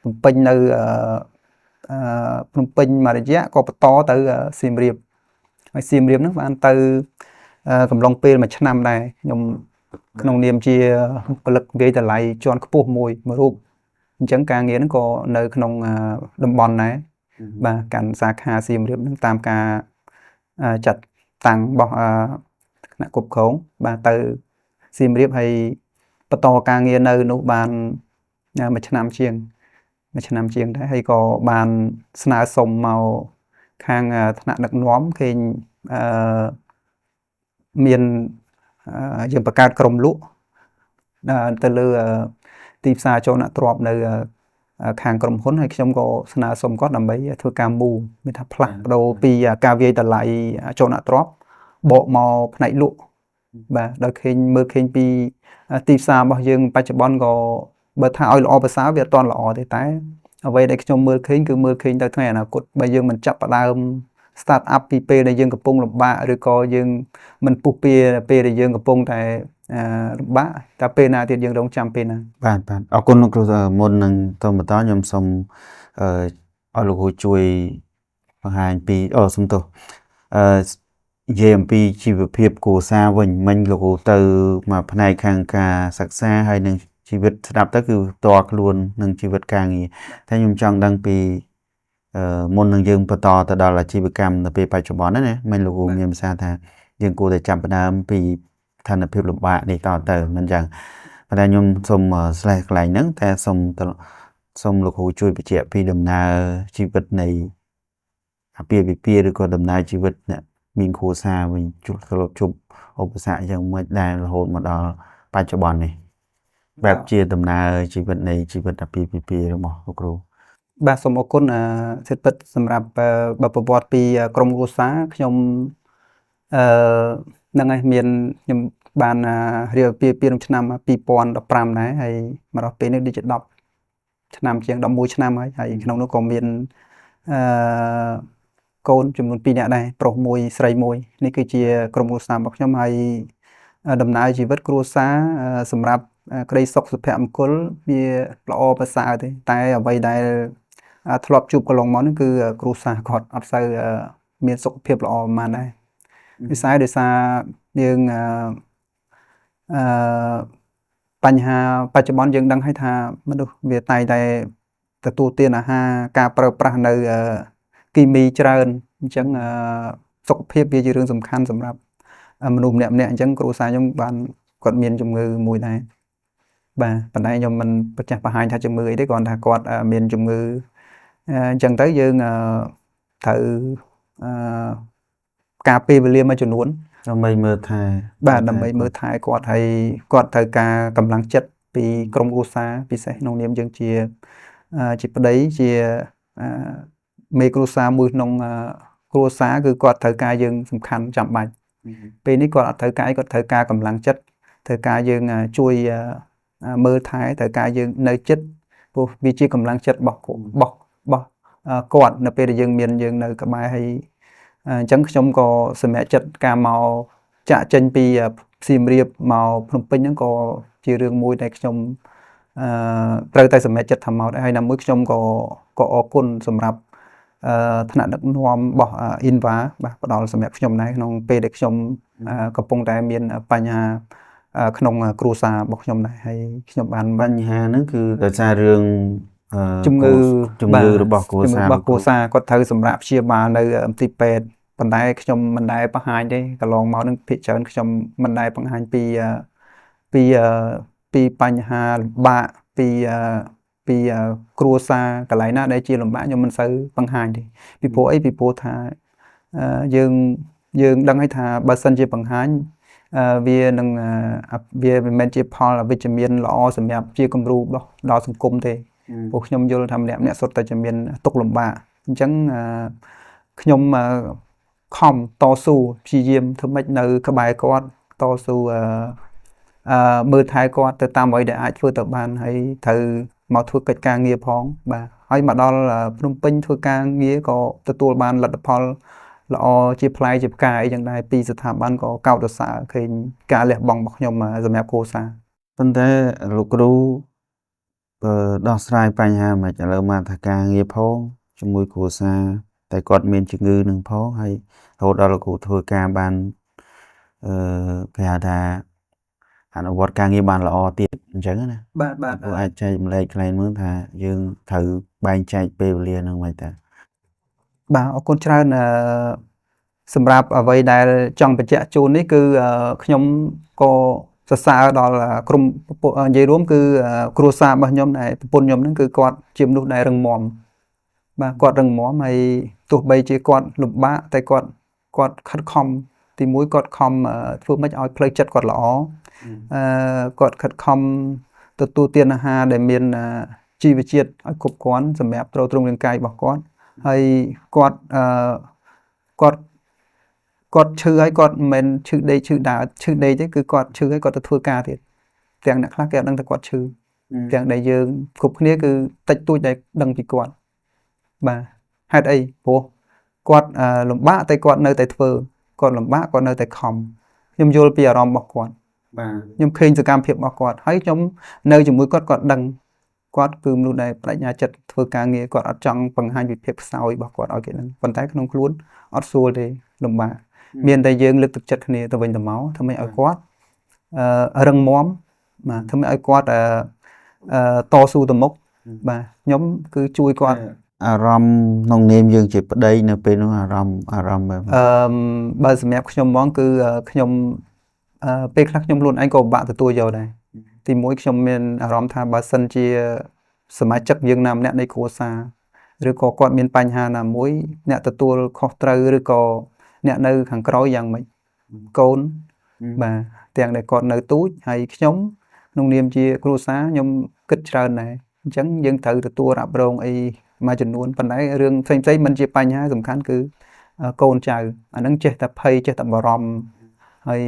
Speaker 1: បំពេញនៅភ្នំពេញមួយរយៈក៏បន្តទៅសៀមរាបហើយសៀមរាបហ្នឹងបានទៅកំឡុងពេល1ឆ្នាំដែរខ្ញុំក្នុងនាមជាពលិកវាយតម្លៃជាន់ខ្ពស់មួយរូបអញ្ចឹងការងារហ្នឹងក៏នៅក្នុងតំបន់ដែរបាទកាន់សាខាសៀមរាបហ្នឹងតាមការចាត់តាំងរបស់គណៈគ្រប់គ្រងបាទទៅសៀមរាបហើយបន្តការងារនៅនោះបាន1ឆ្នាំជាងដែរហើយក៏បានស្នើសុំមកខាងថ្នាក់ដឹកនាំឃើញមានយើងបង្កើតក្រុមលក់ទៅលើទីផ្សារចូលអ្នកទ្របនៅខាងក្រុមហ៊ុនហើយខ្ញុំក៏ស្នើសុំគាត់ដើម្បីធ្វើការមូមានថាផ្លាស់ប្ដូរពីការវាយតម្លៃចូលអ្នកទ្រព្យបកមកផ្នែកលក់ បាទដល់ឃើញមើលឃើញពីទីផ្សាររបស់យើងបច្ចុប្បន្នក៏បើថាឲ្យល្អប្រសើរវាអត់ទាន់ល្អទេតែអ្វីដែលខ្ញុំមើលឃើញគឺមើលឃើញទៅថ្ងៃអនាគតបើយើងមិនចាប់ផ្ដើម start up ពីពេលដែលយើងកំពុងលំបាកឬក៏យើងមិនពុះពៀពេលដែលយើងកំពុងតែលំបាកតែពេលណាទៀតយើងរងចាំពេលណា
Speaker 2: បាទអរគុណលោកគ្រូមុននឹងតបន្តខ្ញុំសូមឲ្យលោកគ្រូជួយបង្ហាញពីសុំទោសនិយាយអំពីជីវភាពគ្រួសារវិញមិញលោកគ្រូទៅមកផ្នែកខាងការសិក្សាហើយនឹងជីវិតស្ដាប់ទៅគឺផ្ទាល់ខ្លួននឹងជីវិតការងារតែខ្ញុំចង់ដឹងពីមុននឹងយើងបន្តទៅដល់អាជីវកម្មនៅពេលបច្ចុប្បន្នណាមិញលោកគ្រូមានប្រសាសន៍ថាយើងគួរតែចាប់ផ្ដើមពីស្ថានភាពលំបាកនេះតទៅមិនចឹងប៉ុន្តែខ្ញុំសូមslash កន្លែងហ្នឹងតែសូមលោកគ្រូជួយបញ្ជាក់ពីដំណើរជីវិតនៃអាពាហ៍ពិពាហ៍ឬក៏ដំណើរជីវិតអ្នកមានគ្រួសារវិញជួបឧបសគ្គយ៉ាងម៉េចដែររហូតមកដល់បច្ចុប្បន្ននេះបែបជាដំណើរជីវិតនៃជីវិតអាពាហ៍ពិពាហ៍របស់លោកគ្រូ
Speaker 1: បាទសូមអរគុណសិទ្ធិពិតសម្រាប់បើប្រវត្តិពីក្រុមគ្រួសារខ្ញុំហ្នឹងហើយមានខ្ញុំបានរៀបពីក្នុងឆ្នាំ2015ដែរហើយមកដល់ពេលនេះដូចជា10ឆ្នាំជាង11ឆ្នាំហើយក្នុងនោះក៏មានកូនចំនួន2នាក់ដែរប្រុសមួយស្រីមួយនេះគឺជាក្រុមគ្រួសាររបស់ខ្ញុំហើយដំណើរជីវិតគ្រួសារសម្រាប់ក្តីសុខសុភមង្គលវាល្អប្រសើរទេតែអ្វីដែលធ្លាប់ជួបកន្លងមកនេះគឺគ្រួសារគាត់អត់សូវមានសុខភាពល្អប៉ុន្មានដែរដោយសារយើងបញ្ហាបច្ចុប្បន្នយើងដឹងហើយថាមនុស្សវាតែងតែទទួលទានអាហារការប្រើប្រាស់នៅគីមីច្រើនអញ្ចឹងសុខភាពវាជារឿងសំខាន់សម្រាប់មនុស្សម្នាក់ៗអញ្ចឹងគ្រួសារខ្ញុំបានគាត់មានជំងឺមួយដែរបាទប៉ុន្តែខ្ញុំមិនបញ្ជាក់បង្ហាញថាជំងឺអីទេគ្រាន់ថាគាត់មានជំងឺអញ្ចឹងទៅយើងត្រូវការពេលវេលាមួយចំនួន
Speaker 2: ដើម្បីមើលថែ
Speaker 1: បាទដើម្បីមើលថែគាត់ហើយគាត់ត្រូវការកម្លាំងចិត្តពីក្រុមគ្រួសារពិសេសក្នុងនាមយើងជាប្តីជាមេគ្រួសារមួយក្នុងគ្រួសារគឺគាត់ត្រូវការយើងសំខាន់ចាំបាច់ពេលនេះគាត់អត់ត្រូវការអីគាត់ត្រូវការកម្លាំងចិត្តត្រូវការយើងជួយមើលថែត្រូវការយើងនៅចិត្តព្រោះវាជាកម្លាំងចិត្តរបស់គាត់នៅពេលដែលយើងមានយើងនៅក្បែរហើយអញ្ចឹងខ្ញុំក៏សម្រេចចិត្តការមកចាក់ចេញពីសៀមរាបមកភ្នំពេញហ្នឹងក៏ជារឿងមួយដែលខ្ញុំត្រូវតែសម្រេចចិត្តថាមកដែរហើយណាមួយខ្ញុំក៏អរគុណសម្រាប់ថ្នាក់ដឹកនាំរបស់ Inva បាទផ្ដល់សម្រាប់ខ្ញុំដែរក្នុងពេលដែលខ្ញុំកំពុងតែមានបញ្ហាក្នុងគ្រួសាររបស់ខ្ញុំដែរហើយខ្ញុំបាន
Speaker 2: បញ្ហាហ្នឹងគឺដោយសាររឿង
Speaker 1: ជំងឺ
Speaker 2: របស់គ្រួសារ
Speaker 1: គាត់ត្រូវសម្រាប់ព្យាបាលនៅមន្ទីរពេទ្យប៉ុន្តែខ្ញុំមិនដែលបង្ហាញទេកន្លងមកនឹងភាគច្រើនខ្ញុំមិនដែលបង្ហាញពីបញ្ហាលំបាកពីគ្រួសារកន្លែងណាដែលជាលំបាកខ្ញុំមិនសូវបង្ហាញទេពីព្រោះថាយើងដឹងហើយថាបើសិនជាបង្ហាញវានឹងវាមិនមែនជាផលអវិជ្ជមានល្អសម្រាប់ជាគំរូដល់សង្គមទេព្រោះខ្ញុំយល់ថាម្នាក់សុទ្ធតែជាមានទុក្ខលំបាកអញ្ចឹងខ្ញុំខំតស៊ូព្យាយាមធ្វើម៉េចនៅក្បែរគាត់តស៊ូមើលថែគាត់ទៅតាមអ្វីដែលអាចធ្វើទៅបានហើយត្រូវមកធ្វើកិច្ចការងារផងបាទហើយមកដល់ភ្នំពេញធ្វើការងារក៏ទទួលបានលទ្ធផលល្អជាផ្លែជាផ្កាអីចឹងដែរពីស្ថាប័នក៏កោតសរសើរឃើញការលះបង់របស់ខ្ញុំសម្រាប់គ្រួសារ
Speaker 2: ប៉ុន្តែលោកគ្រូដោះស្រាយបញ្ហាមិនឥឡូវមកថាការងារផងជាមួយគ្រួសារតែគាត់មានជំងឺនឹងផងហើយរហូតដល់លោកគ្រូធ្វើការបានគេហៅថាអនុវត្តការងារបានល្អទៀតអញ្ចឹងណា
Speaker 1: បាទ
Speaker 2: ព្រោះអាចចែកម្លែកខ្លះមើលថាយើងត្រូវបែងចែកពេលវេលានឹងមិនតា
Speaker 1: បាទអរគុណច្រើនសម្រាប់អ្វីដែលចង់បញ្ជាក់ជូននេះគឺខ្ញុំក៏សរសើរដល់ក្រុមនិយាយរួមគឺគ្រួសាររបស់ខ្ញុំដែលប្រពន្ធខ្ញុំហ្នឹងគឺគាត់ជាមនុស្សដែលរឹងមាំបាទគាត់រឹងមាំហើយទោះបីជាគាត់លំបាកតែគាត់ខិតខំទីមួយគាត់ខំធ្វើម៉េចឲ្យផ្លូវចិត្តគាត់ល្អគាត់ខិតខំទទួលទានអាហារដែលមានជីវជាតិឲ្យគ្រប់គ្រាន់សម្រាប់ទ្រទ្រង់រាងកាយរបស់គាត់ហើយគាត់ គាត់ឈឺហើយគាត់មិនមែនឈឺដេកឈឺដើរឈឺដេកទេគឺគាត់ឈឺហើយគាត់ទៅធ្វើការទៀតទាំងអ្នកខ្លះគេអត់ដឹងថាគាត់ឈឺទាំងដែលយើងគ្រប់គ្នាគឺតិចតួចដែលដឹងពីគាត់បាទហេតុអីព្រោះគាត់លំបាកតែគាត់នៅតែធ្វើគាត់លំបាកគាត់នៅតែខំខ្ញុំយល់ពីអារម្មណ៍របស់គាត់
Speaker 2: បាទ
Speaker 1: ខ្ញុំឃើញសកម្មភាពរបស់គាត់ហើយខ្ញុំនៅជាមួយគាត់គាត់ដឹងគាត់គឺមនុស្សដែលបដិញ្ញាចិត្តធ្វើការងារគាត់អត់ចង់បង្ហាញវិភាពខ្សោយរបស់គាត់ឲ្យគេដឹងប៉ុន្តែក្នុងខ្លួនអត់ស្រួលទេលំបាកមានតែយើងលើកទឹកចិត្តគ្នាទៅវិញទៅមកធ្វើម៉េចឲ្យគាត់រឹងមាំបាទធ្វើម៉េចឲ្យគាត់តស៊ូទៅមុខបាទខ្ញុំគឺជួយគាត់
Speaker 2: អារម្មណ៍ក្នុងនាមយើងជាប្តីនៅពេលនោះអារម្មណ៍បែប
Speaker 1: បើសម្រាប់ខ្ញុំហ្មងគឺខ្ញុំពេលខ្លះខ្ញុំខ្លួនឯងក៏ពិបាកទទួលយកដែរទីមួយខ្ញុំមានអារម្មណ៍ថាបើសិនជាសមាជិកយើងណាម្នាក់នៃគ្រួសារឬក៏គាត់មានបញ្ហាណាមួយអ្នកទទួលខុសត្រូវឬក៏អ្នកនៅខាងក្រោយយ៉ាងម៉េចកូនបាទទាំងដែលគាត់នៅទូចហើយខ្ញុំក្នុងនាមជាគ្រួសារខ្ញុំគិតច្រើនដែរអញ្ចឹងយើងត្រូវទទួលរ៉ាប់រងអីមួយចំនួនប៉ុន្តែរឿងផ្សេងៗមិនជាបញ្ហាសំខាន់គឺកូនចៅអាហ្នឹងចេះតែភ័យចេះតែបារម្ភហើយ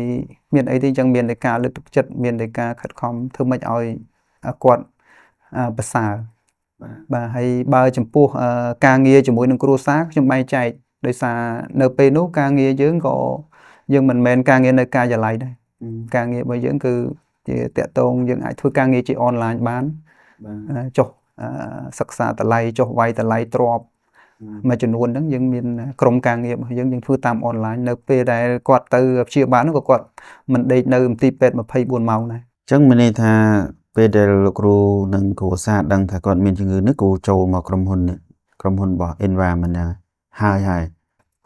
Speaker 1: មានអីទេអញ្ចឹងមានតែការលើកទឹកចិត្តមានតែការខិតខំធ្វើម៉េចឲ្យគាត់ប្រសើរបាទហើយបើចំពោះការងារជាមួយនឹងគ្រួសារខ្ញុំបែងចែកដោយសារនៅពេលនោះការងារយើងក៏យើងមិនមែនការងារនៅការិយាល័យដែរការងាររបស់យើងគឺជាតាក់ទងយើងអាចធ្វើការងារជាអនឡាញបានចុះសិក្សាតម្លៃចុះវាយតម្លៃទ្របមួយចំនួនហ្នឹងយើងមានក្រុមការងាររបស់យើងធ្វើតាមអនឡាញនៅពេលដែលគាត់ទៅព្យាបាលហ្នឹងក៏គាត់មិនដេកនៅមន្ទីរពេទ្យ24ម៉ោងដែរ
Speaker 2: អញ្ចឹងមានន័យថាពេលដែលលោកគ្រូនិងគ្រួសារដឹងថាគាត់មានជំងឺនេះគ្រូចូលមកក្រុមហ៊ុនរបស់ Environment ហើយ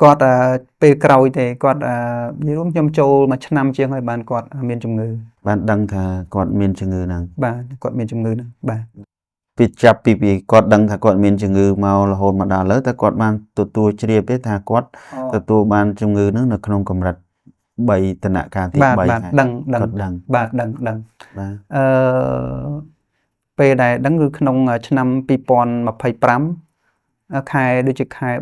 Speaker 1: គាត់ពេលក្រោយទេគាត់និយាយរួមខ្ញុំចូលមួយឆ្នាំជាងហើយបានគាត់មានជំងឺ
Speaker 2: បានដឹងថាគាត់មានជំងឺហ្នឹង
Speaker 1: បាទគាត់មានជំងឺហ្នឹងបាទ
Speaker 2: ពីចាប់ពីគាត់ដឹងថាគាត់មានជំងឺមករហូតមកដល់ឥឡូវតែគាត់បានទទួលជ្រាបទេថាគាត់ទទួលបានជំងឺហ្នឹងនៅក្នុងកម្រិត3ដំណាក់កាលទី3
Speaker 1: បាទដឹងបាទដឹងបាទពេលដែលដឹងគឺក្នុងឆ្នាំ2025ខែដូចជាខែ4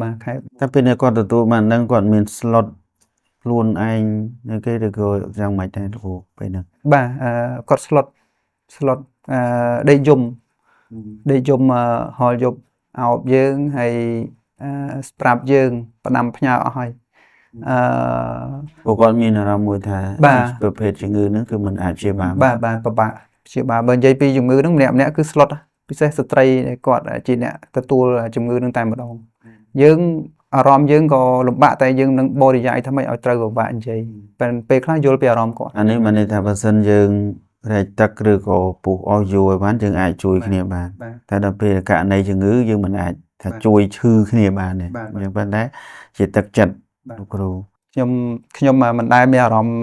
Speaker 1: បាទខែ
Speaker 2: តែពេលនេះគាត់ទទួលបានដឹងគាត់មាន slot ខ្លួនឯងនៅគេឬក៏យ៉ាងម៉េចដែរលោកពេលហ្នឹង
Speaker 1: បាទគាត់ slot ដេកយំហល់យប់អោបយើងហើយស្រាប់យើងផ្ដាំផ្ញើអស់ហើយ
Speaker 2: ពួកគាត់មានអារម្មណ៍មួយថាប្រភេទជំងឺហ្នឹងគឺมันអាចព្យាបាល
Speaker 1: បាទពិបាកព្យាបាលបើនិយាយពីជំងឺហ្នឹងម្នាក់គឺ slot ពិសេសស្ត្រីគាត់ជាអ្នកទទួលជំងឺហ្នឹងតែម្ដងយើងអារម្មណ៍យើងក៏លំបាកតែយើងនឹងបរិយាយថាម៉េចឲ្យត្រូវពិបាកនិយាយពេលខ្លះយល់ពីអារម្មណ៍គាត់
Speaker 2: អានេះមានន័យថាបើសិនយើងរែកទឹកឬក៏ពុះអស់យូរឲ្យបានយើងអាចជួយគ្នាបានតែដល់ពេលករណីជំងឺយើងមិនអាចថាជួយឈឺគ្នាបានទេអញ្ចឹងប៉ុន្តែជាទឹកចិត្តលោកគ្រូ
Speaker 1: ខ្ញុំមិនដែលមានអារម្មណ៍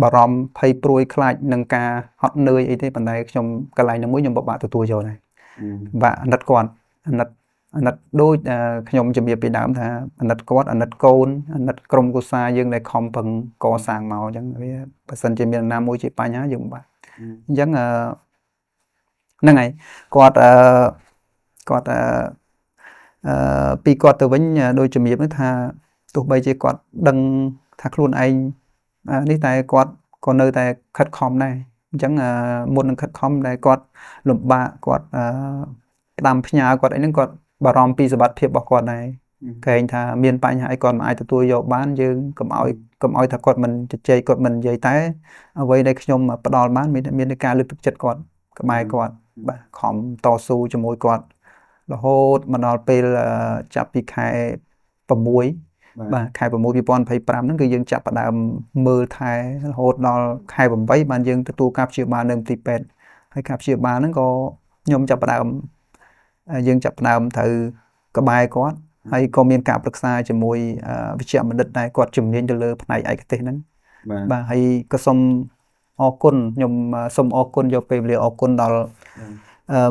Speaker 1: បារម្ភភ័យព្រួយខ្លាចនឹងការហត់នឿយអីទេប៉ុន្តែខ្ញុំកន្លែងហ្នឹងមួយខ្ញុំពិបាកទទួលយកដែរបាទអាណិតគាត់អាណិតដូចខ្ញុំជំរាបពីដើមថាអាណិតគាត់អាណិតកូនអាណិតក្រុមគ្រួសារយើងដែលខំប្រឹងកសាងមកអញ្ចឹងវាបើសិនជាមានណាមួយជាបញ្ហាយើងបាទអញ្ចឹងហ្នឹងហើយគាត់ពីគាត់ទៅវិញដោយជំរាបនោះថាទោះបីជាគាត់ដឹងថាខ្លួនឯងនេះតែគាត់ក៏នៅតែខិតខំដែរអញ្ចឹងមុននឹងខិតខំដែលគាត់លំបាកគាត់ផ្ដាំផ្ញើគាត់អីហ្នឹងគាត់បារម្ភពីសុខភាពរបស់គាត់ដែរគេឃើញថាមានបញ្ហាអីគាត់មិនអាចទទួលយកបានយើងកុំឲ្យថាគាត់មិនជជែកគាត់មិននិយាយតែអ្វីដែលខ្ញុំផ្ដល់បានមានតែការលើកទឹកចិត្តគាត់ក្បែរគាត់បាទខំតស៊ូជាមួយគាត់រហូតមកដល់ពេលចាប់ពីខែ6បាទខែ6 2025ហ្នឹងគឺយើងចាប់ផ្ដើមមើលថែរហូតដល់ខែ8បានយើងទទួលការព្យាបាលនៅមន្ទីរពេទ្យហើយការព្យាបាលហ្នឹងក៏ខ្ញុំចាប់ផ្ដើមយើងចាប់ផ្ដើមត្រូវក្បែរគាត់ហើយក៏មានការប្រឹក្សាជាមួយវិជ្ជបណ្ឌិតដែរគាត់ជំនាញទៅលើផ្នែកឯកទេសហ្នឹងបាទហើយក៏សូមអរគុណខ្ញុំសូមអរគុណយកពេលវេលាអរគុណដល់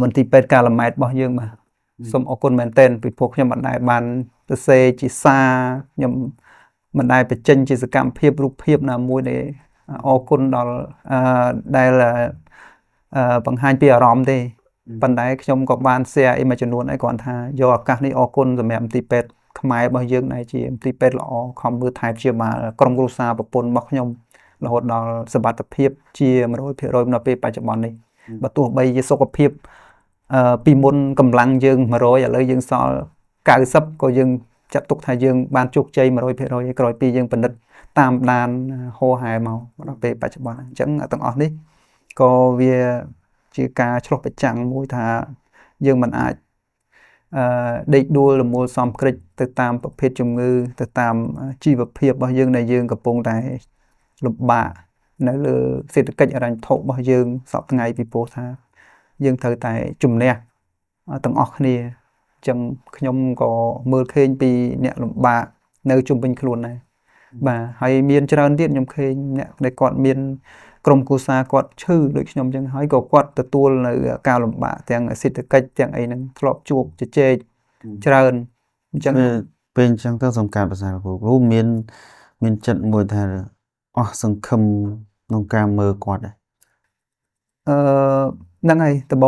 Speaker 1: មន្ទីរពេទ្យកាឡាម៉ែតរបស់យើងបាទសូមអរគុណមែនទែនពីព្រោះខ្ញុំមិនដែលបានទៅសេជាសារខ្ញុំមិនដែលបញ្ចេញជាសកម្មភាពរូបភាពណាមួយដែលអរគុណដល់ដែលបង្ហាញពីអារម្មណ៍ទេ ប៉ុន្តែខ្ញុំក៏បាន share អីមួយចំនួនអីគាត់ថាយកឱកាសនេះអរគុណសម្រាប់មន្ទីរពេទ្យខ្មែររបស់យើងដែលជាមន្ទីរពេទ្យល្អខំមើលថែព្យាបាលក្រុមគ្រួសារប្រពន្ធរបស់ខ្ញុំរហូតដល់សុខភាពជា 100% នៅពេលបច្ចុប្បន្ននេះបើទោះបីជាសុខភាពពីមុនកម្លាំងយើង100ឥឡូវយើងសល់90ក៏យើងចាត់ទុកថាយើងបានជោគជ័យ 100% ក្រោយពីយើងពិនិត្យតាមដានហោហែមកដល់ពេលបច្ចុប្បន្នអញ្ចឹងទាំងអស់នេះក៏វាជាការឆ្លុះបញ្ចាំងមួយថាយើងមិនអាចដេកដួលរមូលសំក្រិចទៅតាមប្រភេទជំងឺទៅតាមជីវភាពរបស់យើងដែលយើងកំពុងតែលំបាកនៅលើសេដ្ឋកិច្ចហិរញ្ញវត្ថុរបស់យើងសពថ្ងៃពីព្រោះថាយើងត្រូវតែជំនះទាំងអស់គ្នាអញ្ចឹងខ្ញុំក៏មើលឃើញពីអ្នកលំបាកនៅជុំវិញខ្លួនដែរបាទហើយមានច្រើនទៀតខ្ញុំឃើញអ្នកដែលគាត់មានក្រុមគ្រួសារគាត់ឈឺដូចខ្ញុំអញ្ចឹងហើយក៏គាត់ទទួលនៅការលំបាកទាំងសេដ្ឋកិច្ចទាំងអីហ្នឹងធ្លាប់ជួបជជែកច្រើនអញ្ចឹង
Speaker 2: ពេលអញ្ចឹងទៅសំខាន់ភាសាគ្រូមានចិត្តមួយថាអស់សង្ឃឹមក្នុងការមើលគាត់ដែរ
Speaker 1: ហ្នឹងហើយដំ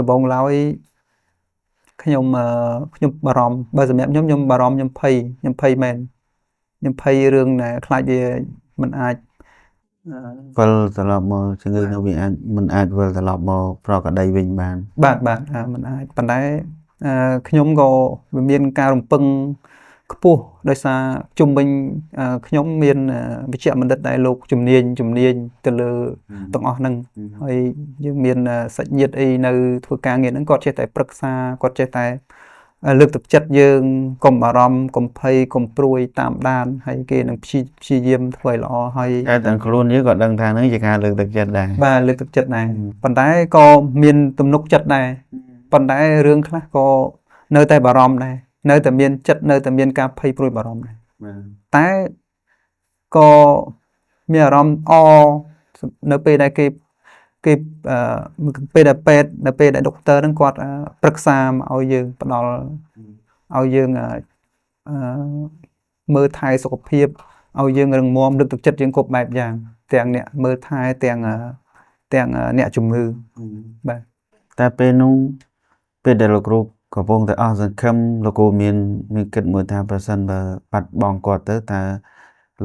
Speaker 1: បូងឡើយខ្ញុំបារម្ភបើសម្រាប់ខ្ញុំបារម្ភខ្ញុំភ័យមែនខ្ញុំភ័យរឿងដែលខ្លាចវាមិនអាច
Speaker 2: វិលត្រឡប់មកជំងឺនោះវាអាចមិនអាចវិលត្រឡប់មកប្រកដីវិញបាន
Speaker 1: បាទមិនអាចប៉ុន្តែខ្ញុំក៏មានការរំពឹងខ្ពស់ដោយសារជុំវិញខ្ញុំមានវិជ្ជបណ្ឌិតដែលលោកជំនាញទៅលើទាំងអស់ហ្នឹងហើយយើងមានសាច់ញាតិអីនៅធ្វើការងារហ្នឹងគាត់ចេះតែប្រឹក្សាគាត់ចេះតែលើកទឹកចិត្តយើងកុំបារម្ភកុំភ័យកុំព្រួយតាមដានហើយគេនឹងព្យាយាមធ្វើឲ្យល្អហើយ
Speaker 2: តែទាំងខ្លួនយើងក៏ដឹងថាហ្នឹងជាការលើកទឹកចិត្តដែរ
Speaker 1: បាទលើកទឹកចិត្តដែរប៉ុន្តែក៏មានទំនុកចិត្តដែរប៉ុន្តែរឿងខ្លះក៏នៅតែបារម្ភដែរនៅតែមានចិត្តនៅតែមានការភ័យព្រួយបារម្ភដែរតែក៏មានអារម្មណ៍នៅពេលដែលគេពេលដែលពេទ្យនៅពេលដែលដុកទ័រហ្នឹងគាត់ប្រឹក្សាមកឲ្យយើងផ្ដល់ឲ្យយើងមើលថែសុខភាពឲ្យយើងរឹងមាំលើកទឹកចិត្តយើងគ្រប់បែបយ៉ាងទាំងអ្នកមើលថែទាំងអ្នកជំងឺបាទ
Speaker 2: តែពេលនោះពេលដែលលោកគ្រូកំពុងតែអស់សង្ឃឹមលោកគ្រូមានគិតមួយថាប្រសិនបើបាត់បង់គាត់ទៅតើ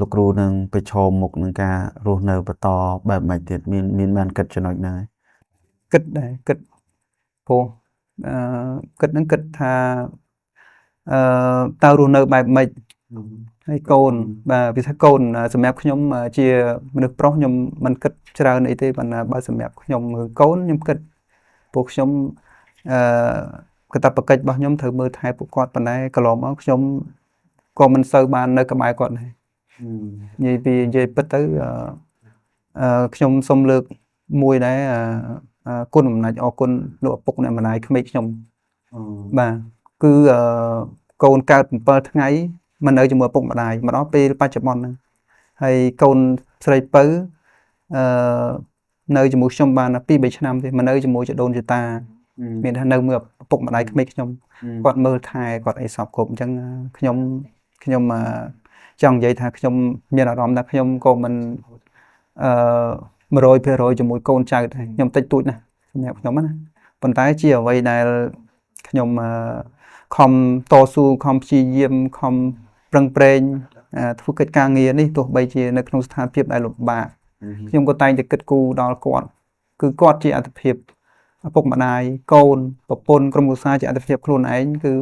Speaker 2: លោកគ្រូនឹងប្រឈមមុខនឹងការរស់នៅបន្តបែបម៉េចទៀតមានបានគិតចំណុចហ្នឹង
Speaker 1: គិតដែរគិតព្រោះគិតហ្នឹងគិតថាតើរស់នៅបែបម៉េចហើយកូនបាទវាថាកូនសម្រាប់ខ្ញុំជាមនុស្សប្រុសខ្ញុំមិនគិតច្រើនអីទេប៉ុន្តែបើសម្រាប់ខ្ញុំកូនខ្ញុំគិតពួកខ្ញុំកាតព្វកិច្ចរបស់ខ្ញុំត្រូវមើលថែពួកគាត់ប៉ុន្តែកន្លងមកខ្ញុំក៏មិនសូវបាននៅក្បែរគាត់ដែរនិយាយពិតទៅខ្ញុំសូមលើកមួយដែរគុណអំណាចអរគុណលោកឪពុកអ្នកម្ដាយក្មេកខ្ញុំបាទគឺកូនកើត7ថ្ងៃមិននៅជាមួយឪពុកម្ដាយមកដល់ពេលបច្ចុប្បន្នហ្នឹងហើយកូនស្រីពៅនៅជាមួយខ្ញុំបាន2-3ឆ្នាំទេមិននៅជាមួយជីដូនជីតាមានថានៅមើលឪពុកម្ដាយក្មេកខ្ញុំគាត់មើលថែគាត់អីសពគ្រប់អញ្ចឹងខ្ញុំចង់និយាយថាខ្ញុំមានអារម្មណ៍ថាខ្ញុំក៏មិន100%ជាមួយកូនចៅដែរខ្ញុំតិចតួចណាស់សម្រាប់ខ្ញុំណាប៉ុន្តែជាអ្វីដែលខ្ញុំខំតស៊ូខំព្យាយាមខំប្រឹងប្រែងធ្វើកិច្ចការងារនេះទោះបីជានៅក្នុងស្ថានភាពដែលលំបាកខ្ញុំក៏តែងតែគិតគូរដល់គាត់គឺគាត់ជាអត្ថិភាពឪពុកម្ដាយកូនប្រពន្ធក្រុមគ្រួសារជាអត្ថិភាពខ្លួនឯងគឺ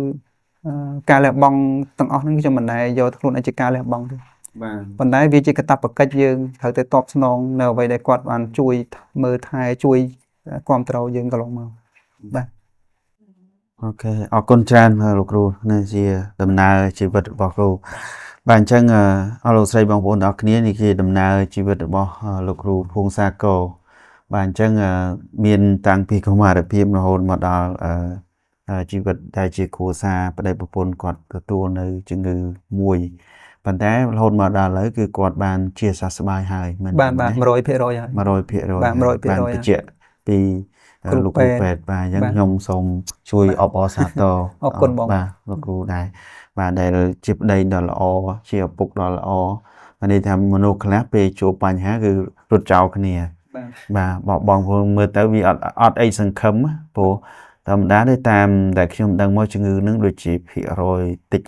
Speaker 1: ការលះបង់ទាំងអស់ហ្នឹងខ្ញុំមិនដែលយកខ្លួនឯងជាការលះបង់ទេបាទប៉ុន្តែវាជាកាតព្វកិច្ចយើងត្រូវតែតបស្នងនៅអ្វីដែលគាត់បានជួយមើលថែជួយគ្រប់គ្រងយើងកន្លងមកបាទ
Speaker 2: អូខេអរគុណច្រើនលោកគ្រូនេះជាដំណើរជីវិតរបស់គ្រូបាទអញ្ចឹងអរលោកស្រីបងប្អូនទាំងអស់គ្នានេះជាដំណើរជីវិតរបស់លោកគ្រូភួងសាគរបាទអញ្ចឹងមានតាំងពីកុមារភាពរហូតមកដល់ជីវិតដែលជាគ្រួសារប្តីប្រពន្ធគាត់ទទួលនៅជំងឺមួយប៉ុន្តែរហូតមកដល់ឥឡូវគឺគាត់បានជាសះស្បើយហើយមិន
Speaker 1: បាទ100%ហើយ
Speaker 2: 100%
Speaker 1: បាទ100%
Speaker 2: បានបញ្ជាក់ពីលោកគ្រូពេទ្យបាទអញ្ចឹងខ្ញុំសូមជួយអបអរសាទរ
Speaker 1: អរគុណបង
Speaker 2: បាទលោកគ្រូដែរបាទដែលជាប្តីដ៏ល្អជាឪពុកដ៏ល្អនេះថាមនុស្សខ្លះពេលជួបបញ្ហាគឺរត់ចោលគ្នា បាទបងប្អូនមើលទៅវាអត់អីសង្ឃឹមព្រោះធម្មតាទេតាមដែលខ្ញុំដឹងមកជំងឺនឹងដូចជាភាគរយតិច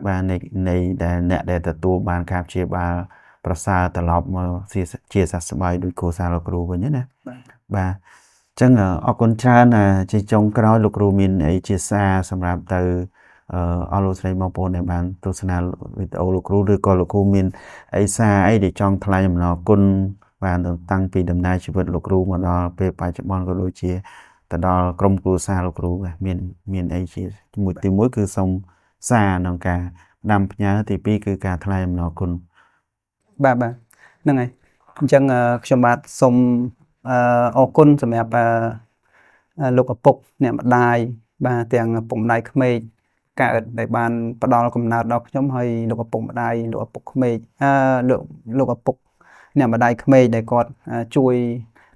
Speaker 2: បាទនៃដែលអ្នកដែលទទួលបានការព្យាបាលប្រសើរត្រឡប់មកជាសះស្បើយដូចគ្រូសាលោកគ្រូវិញណាបាទអញ្ចឹងអរគុណច្រើនជាចុងក្រោយលោកគ្រូមានអីជាសារសម្រាប់ទៅអស់លោកស្រីបងប្អូនដែលបានទស្សនាវីដេអូលោកគ្រូឬក៏លោកគ្រូមានអីសារអីដែលចង់ថ្លែងអំណរគុណបានតាំងពីដំណើរជីវិតលោកគ្រូមកដល់ពេលបច្ចុប្បន្នក៏ដូចជាទៅដល់ក្រុមគ្រួសារលោកគ្រូមានអីជាទីមួយគឺសូមសារក្នុងការដាំផ្ញើទីពីរគឺការថ្លែងអំណរគុណ
Speaker 1: បាទហ្នឹងហើយអញ្ចឹងខ្ញុំបាទសូមអរគុណសម្រាប់លោកឪពុកអ្នកម្ដាយបាទទាំងឪពុកម្ដាយក្មេកកើតដែលបានផ្ដល់កំណើតដល់ខ្ញុំហើយលោកឪពុកម្ដាយលោកឪពុកក្មេកលោកឪពុកអ្នកម្ដាយក្មេកដែលគាត់ជួយ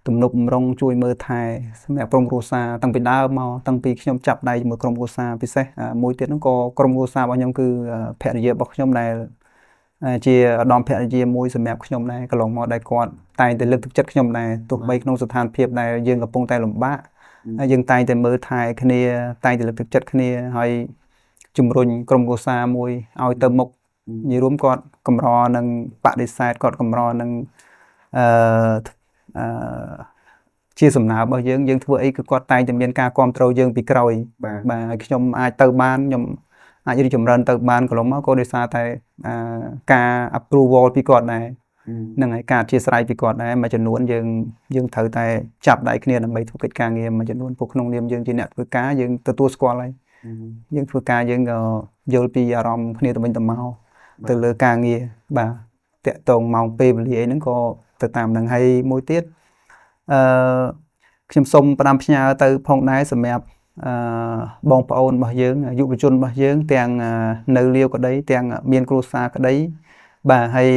Speaker 1: ទំនុកបំរុងជួយមើលថែសម្រាប់ក្រុមគ្រួសារតាំងពីដើមមកតាំងពីខ្ញុំចាប់ដៃជាមួយក្រុមគ្រួសារពិសេសមួយទៀតហ្នឹងក៏ក្រុមគ្រួសាររបស់ខ្ញុំគឺភរិយារបស់ខ្ញុំដែលជាឧត្តមភរិយាមួយសម្រាប់ខ្ញុំដែរកន្លងមកដែលគាត់តែងតែលើកទឹកចិត្តខ្ញុំដែរទោះបីក្នុងស្ថានភាពដែលយើងកំពុងតែលំបាកហើយយើងតែងតែមើលថែគ្នាតែងតែលើកទឹកចិត្តគ្នាហើយជំរុញក្រុមគ្រួសារមួយឲ្យទៅមុខនិយាយរួមគាត់កម្រនឹងបដិសេធគាត់កម្រនឹងជាសំណើរបស់យើងធ្វើអីគឺគាត់តែងតែមានការគ្រប់គ្រងយើងពីក្រោយបាទហើយខ្ញុំអាចទៅបានខ្ញុំអាចរីកចម្រើនទៅបានកន្លងមកក៏ដោយសារតែការ approval ពីគាត់ដែរហ្នឹងហើយការអធិស្ឋានពីគាត់ដែរមួយចំនួនយើងត្រូវតែចាប់ដៃគ្នាដើម្បីធ្វើកិច្ចការងារមួយចំនួនពួកក្នុងនាមយើងជាអ្នកធ្វើការយើងទទួលស្គាល់ហើយយើងធ្វើការយើងក៏យល់ពីអារម្មណ៍គ្នាទៅវិញទៅមកទៅលើការងារបាទតាក់ទងម៉ោងពេលវេលាអីហ្នឹងក៏ទៅតាមហ្នឹងហើយមួយទៀតខ្ញុំសូមផ្ដាំផ្ញើទៅផងដែរសម្រាប់បងប្អូនរបស់យើងយុវជនរបស់យើងទាំងនៅលាវក្តីទាំងមានគ្រួសារក្តីបាទហើយ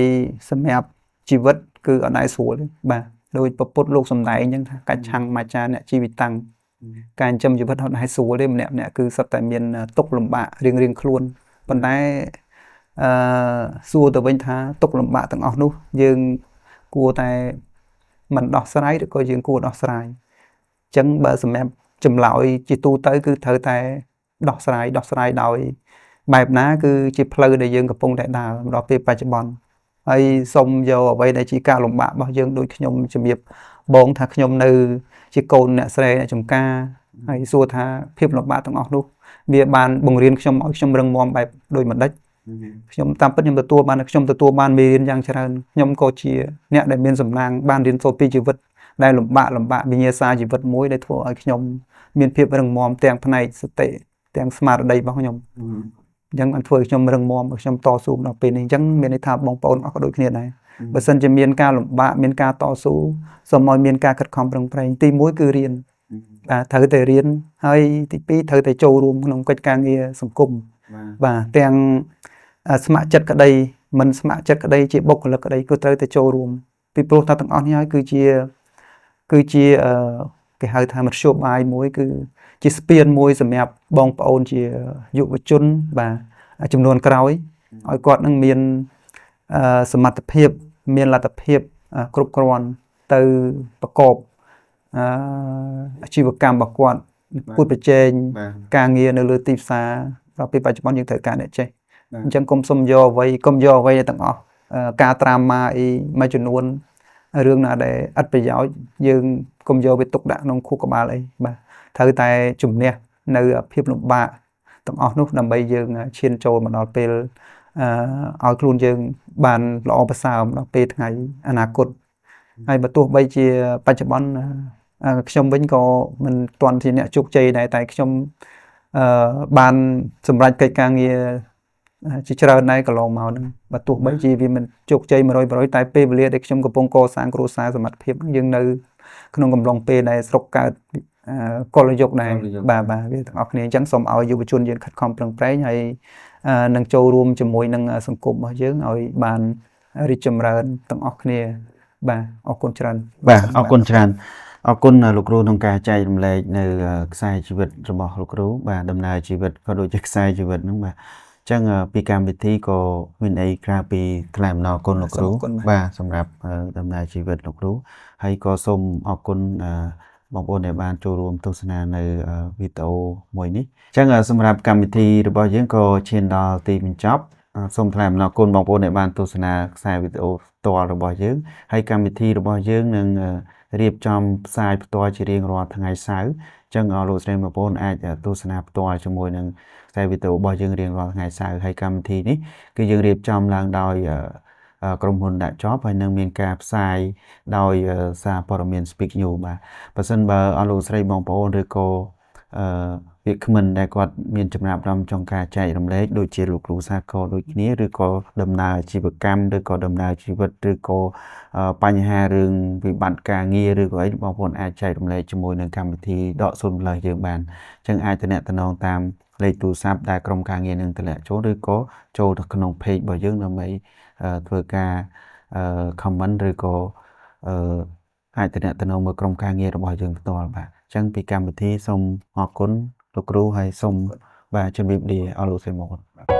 Speaker 1: សម្រាប់ជីវិតគឺអត់ដែរស្រួលទេបាទដោយពពុទ្ធលោកសំដែងអញ្ចឹងថាកាច់ឆាំងមាចាអ្នកជីវិតតាំងការចិញ្ចឹមជីវិតអត់ដែរស្រួលទេម្នាក់គឺសុទ្ធតែមានទុក្ខលំបាករៀងខ្លួនប៉ុន្តែសួរទៅវិញថាទុក្ខលំបាកទាំងអស់នោះយើងគួរតែមិនដោះស្រាយឬក៏យើងគួរដោះស្រាយអញ្ចឹងបើសម្រាប់ចម្លើយជាទូទៅគឺត្រូវតែដោះស្រាយដោយបែបណាគឺជាផ្លូវដែលយើងកំពុងតែដើរដល់ពេលបច្ចុប្បន្នហើយសូមយកអ្វីដែលជាការលំបាករបស់យើងដូចខ្ញុំជំរាបបងថាខ្ញុំនៅជាកូនអ្នកស្រីអ្នកចំការហើយសួរថាភាពលំបាកទាំងអស់នោះវាបានបង្រៀនខ្ញុំឲ្យខ្ញុំរឹងមាំបែបដូចម្ដេចខ្ញុំតាមពិតខ្ញុំទទួលបានមេរៀនយ៉ាងច្រើនខ្ញុំក៏ជាអ្នកដែលមានសំណាងបានរៀនសូត្រពីជីវិតដែលលំបាកវិញ្ញាសាជីវិតមួយដែលធ្វើឲ្យខ្ញុំមានភាពរឹងមាំទាំងផ្នែកសតិទាំងស្មារតីរបស់ខ្ញុំអញ្ចឹងបានធ្វើឲ្យខ្ញុំរឹងមាំខ្ញុំតស៊ូដល់ពេលនេះអញ្ចឹងមានន័យថាបងប្អូនអស់ក៏ដូចគ្នាដែរបើសិនជាមានការលំបាកមានការតស៊ូសូមឲ្យមានការខិតខំប្រឹងប្រែងទី1គឺរៀនបាទត្រូវតែរៀនហើយទី2ត្រូវតែចូលរួមក្នុងកិច្ចការងារសង្គមបាទទាំងស្ម័គ្រចិត្តក្តីមិនស្ម័គ្រចិត្តក្តីជាបុគ្គលិកក្តីគឺត្រូវតែចូលរួមពីព្រោះថាទាំងអស់នេះហើយគឺជាគេហៅថាមធ្យោបាយមួយគឺជាស្ពានមួយសម្រាប់បងប្អូនជាយុវជនបាទចំនួនក្រោយឲ្យគាត់នឹងមានសមត្ថភាពមានលទ្ធភាពគ្រប់គ្រាន់ទៅប្រកបអាជីវកម្មរបស់គាត់ពុតប្រជែងការងារនៅលើទីផ្សារដល់ពេលបច្ចុប្បន្នយើងត្រូវការអ្នកចេះអញ្ចឹងកុំសុំយកអ្វីទាំងអស់ការត្រាំម៉ាអីមួយចំនួនរឿងណាដែលឥតប្រយោជន៍យើងកុំយកវាទុកដាក់ក្នុងខួរក្បាលអីបាទត្រូវតែជំនះនៅភាពលំបាកទាំងអស់នោះដើម្បីយើងឈានចូលមកដល់ពេលឲ្យខ្លួនយើងបានល្អប្រសើរដល់ពេលថ្ងៃអនាគតហើយបើទោះបីជាបច្ចុប្បន្នខ្ញុំវិញក៏មិនទាន់ជាអ្នកជោគជ័យដែរតែខ្ញុំបានសម្រេចកិច្ចការងារជាច្រើនដែរកន្លងមកហ្នឹងបើទោះបីជាវាមិនជោគជ័យ 100% តែពេលវេលាដែលខ្ញុំកំពុងកសាងគ្រួសារសមត្ថភាពយើងនៅក្នុងកំឡុងពេលដែលស្រុកកើតកលយុគដែរបាទវាទាំងអស់គ្នាអញ្ចឹងសូមឲ្យយុវជនយើងខិតខំប្រឹងប្រែងហើយនឹងចូលរួមជាមួយនឹងសង្គមរបស់យើងឲ្យបានរីកចម្រើនទាំងអស់គ្នាបាទអរគុណច្រើន
Speaker 2: បាទអរគុណច្រើនអរគុណលោកគ្រូក្នុងការចែករំលែកនៅខ្សែជីវិតរបស់លោកគ្រូបាទដំណើរជីវិតក៏ដូចជាខ្សែជីវិតហ្នឹងបាទ ចឹងពីកម្មវិធីក៏មានអីក្រៅពីថ្លែងអំណរគុណលោកគ្រូបាទសម្រាប់ដំណើរជីវិតលោកគ្រូហើយក៏សូមអរគុណបងប្អូនដែលបានចូលរួមទស្សនានៅវីដេអូមួយនេះចឹងសម្រាប់កម្មវិធីរបស់យើងក៏ឈានដល់ទីបញ្ចប់សូមថ្លែងអំណរគុណបងប្អូនដែលបានទស្សនាខ្សែវីដេអូផ្ទាល់របស់យើងហើយកម្មវិធីរបស់យើងនឹងរៀបចំផ្សាយផ្ទាល់ជារៀងរាល់ថ្ងៃសៅរ៍ចឹងលោកស្រីបងប្អូនអាចទស្សនាផ្ទាល់ជាមួយនឹងខ្សែវីដេអូរបស់យើងរៀងរាល់ថ្ងៃសៅរ៍ហើយកម្មវិធីនេះគឺយើងរៀបចំឡើងដោយក្រុមហ៊ុនដាក់ចប់ហើយនឹងមានការផ្សាយដោយសារព័ត៌មាន Speak News បាទបើសិនបើអស់លោកស្រីបងប្អូនឬក៏វាគ្មិនដែលគាត់មានចំណាប់អារម្មណ៍ចង់ការចែករំលែកដូចជាលោកគ្រូសាកលដូចគ្នាឬក៏ដំណើរអាជីវកម្មឬក៏ដំណើរជីវិតឬក៏បញ្ហារឿងវិបត្តិការងារឬក៏អីបងប្អូនអាចចែករំលែកជាមួយនឹងកម្មវិធីដក0ម្លេះយើងបានអញ្ចឹងអាចទំនាក់ទំនងតាមលេខទូរស័ព្ទដែលក្រុមការងារនឹងតម្លាក់ចូលឬក៏ចូលទៅក្នុង page របស់យើងដើម្បីធ្វើការ comment ឬក៏អាចទំនាក់ទំនងមើលក្រុមការងាររបស់យើងផ្ទាល់បាទអញ្ចឹងពីកម្មវិធីសូមអរគុណលោកគ្រូហើយសូមបាទជម្រាបលាអរលោកស្រីមក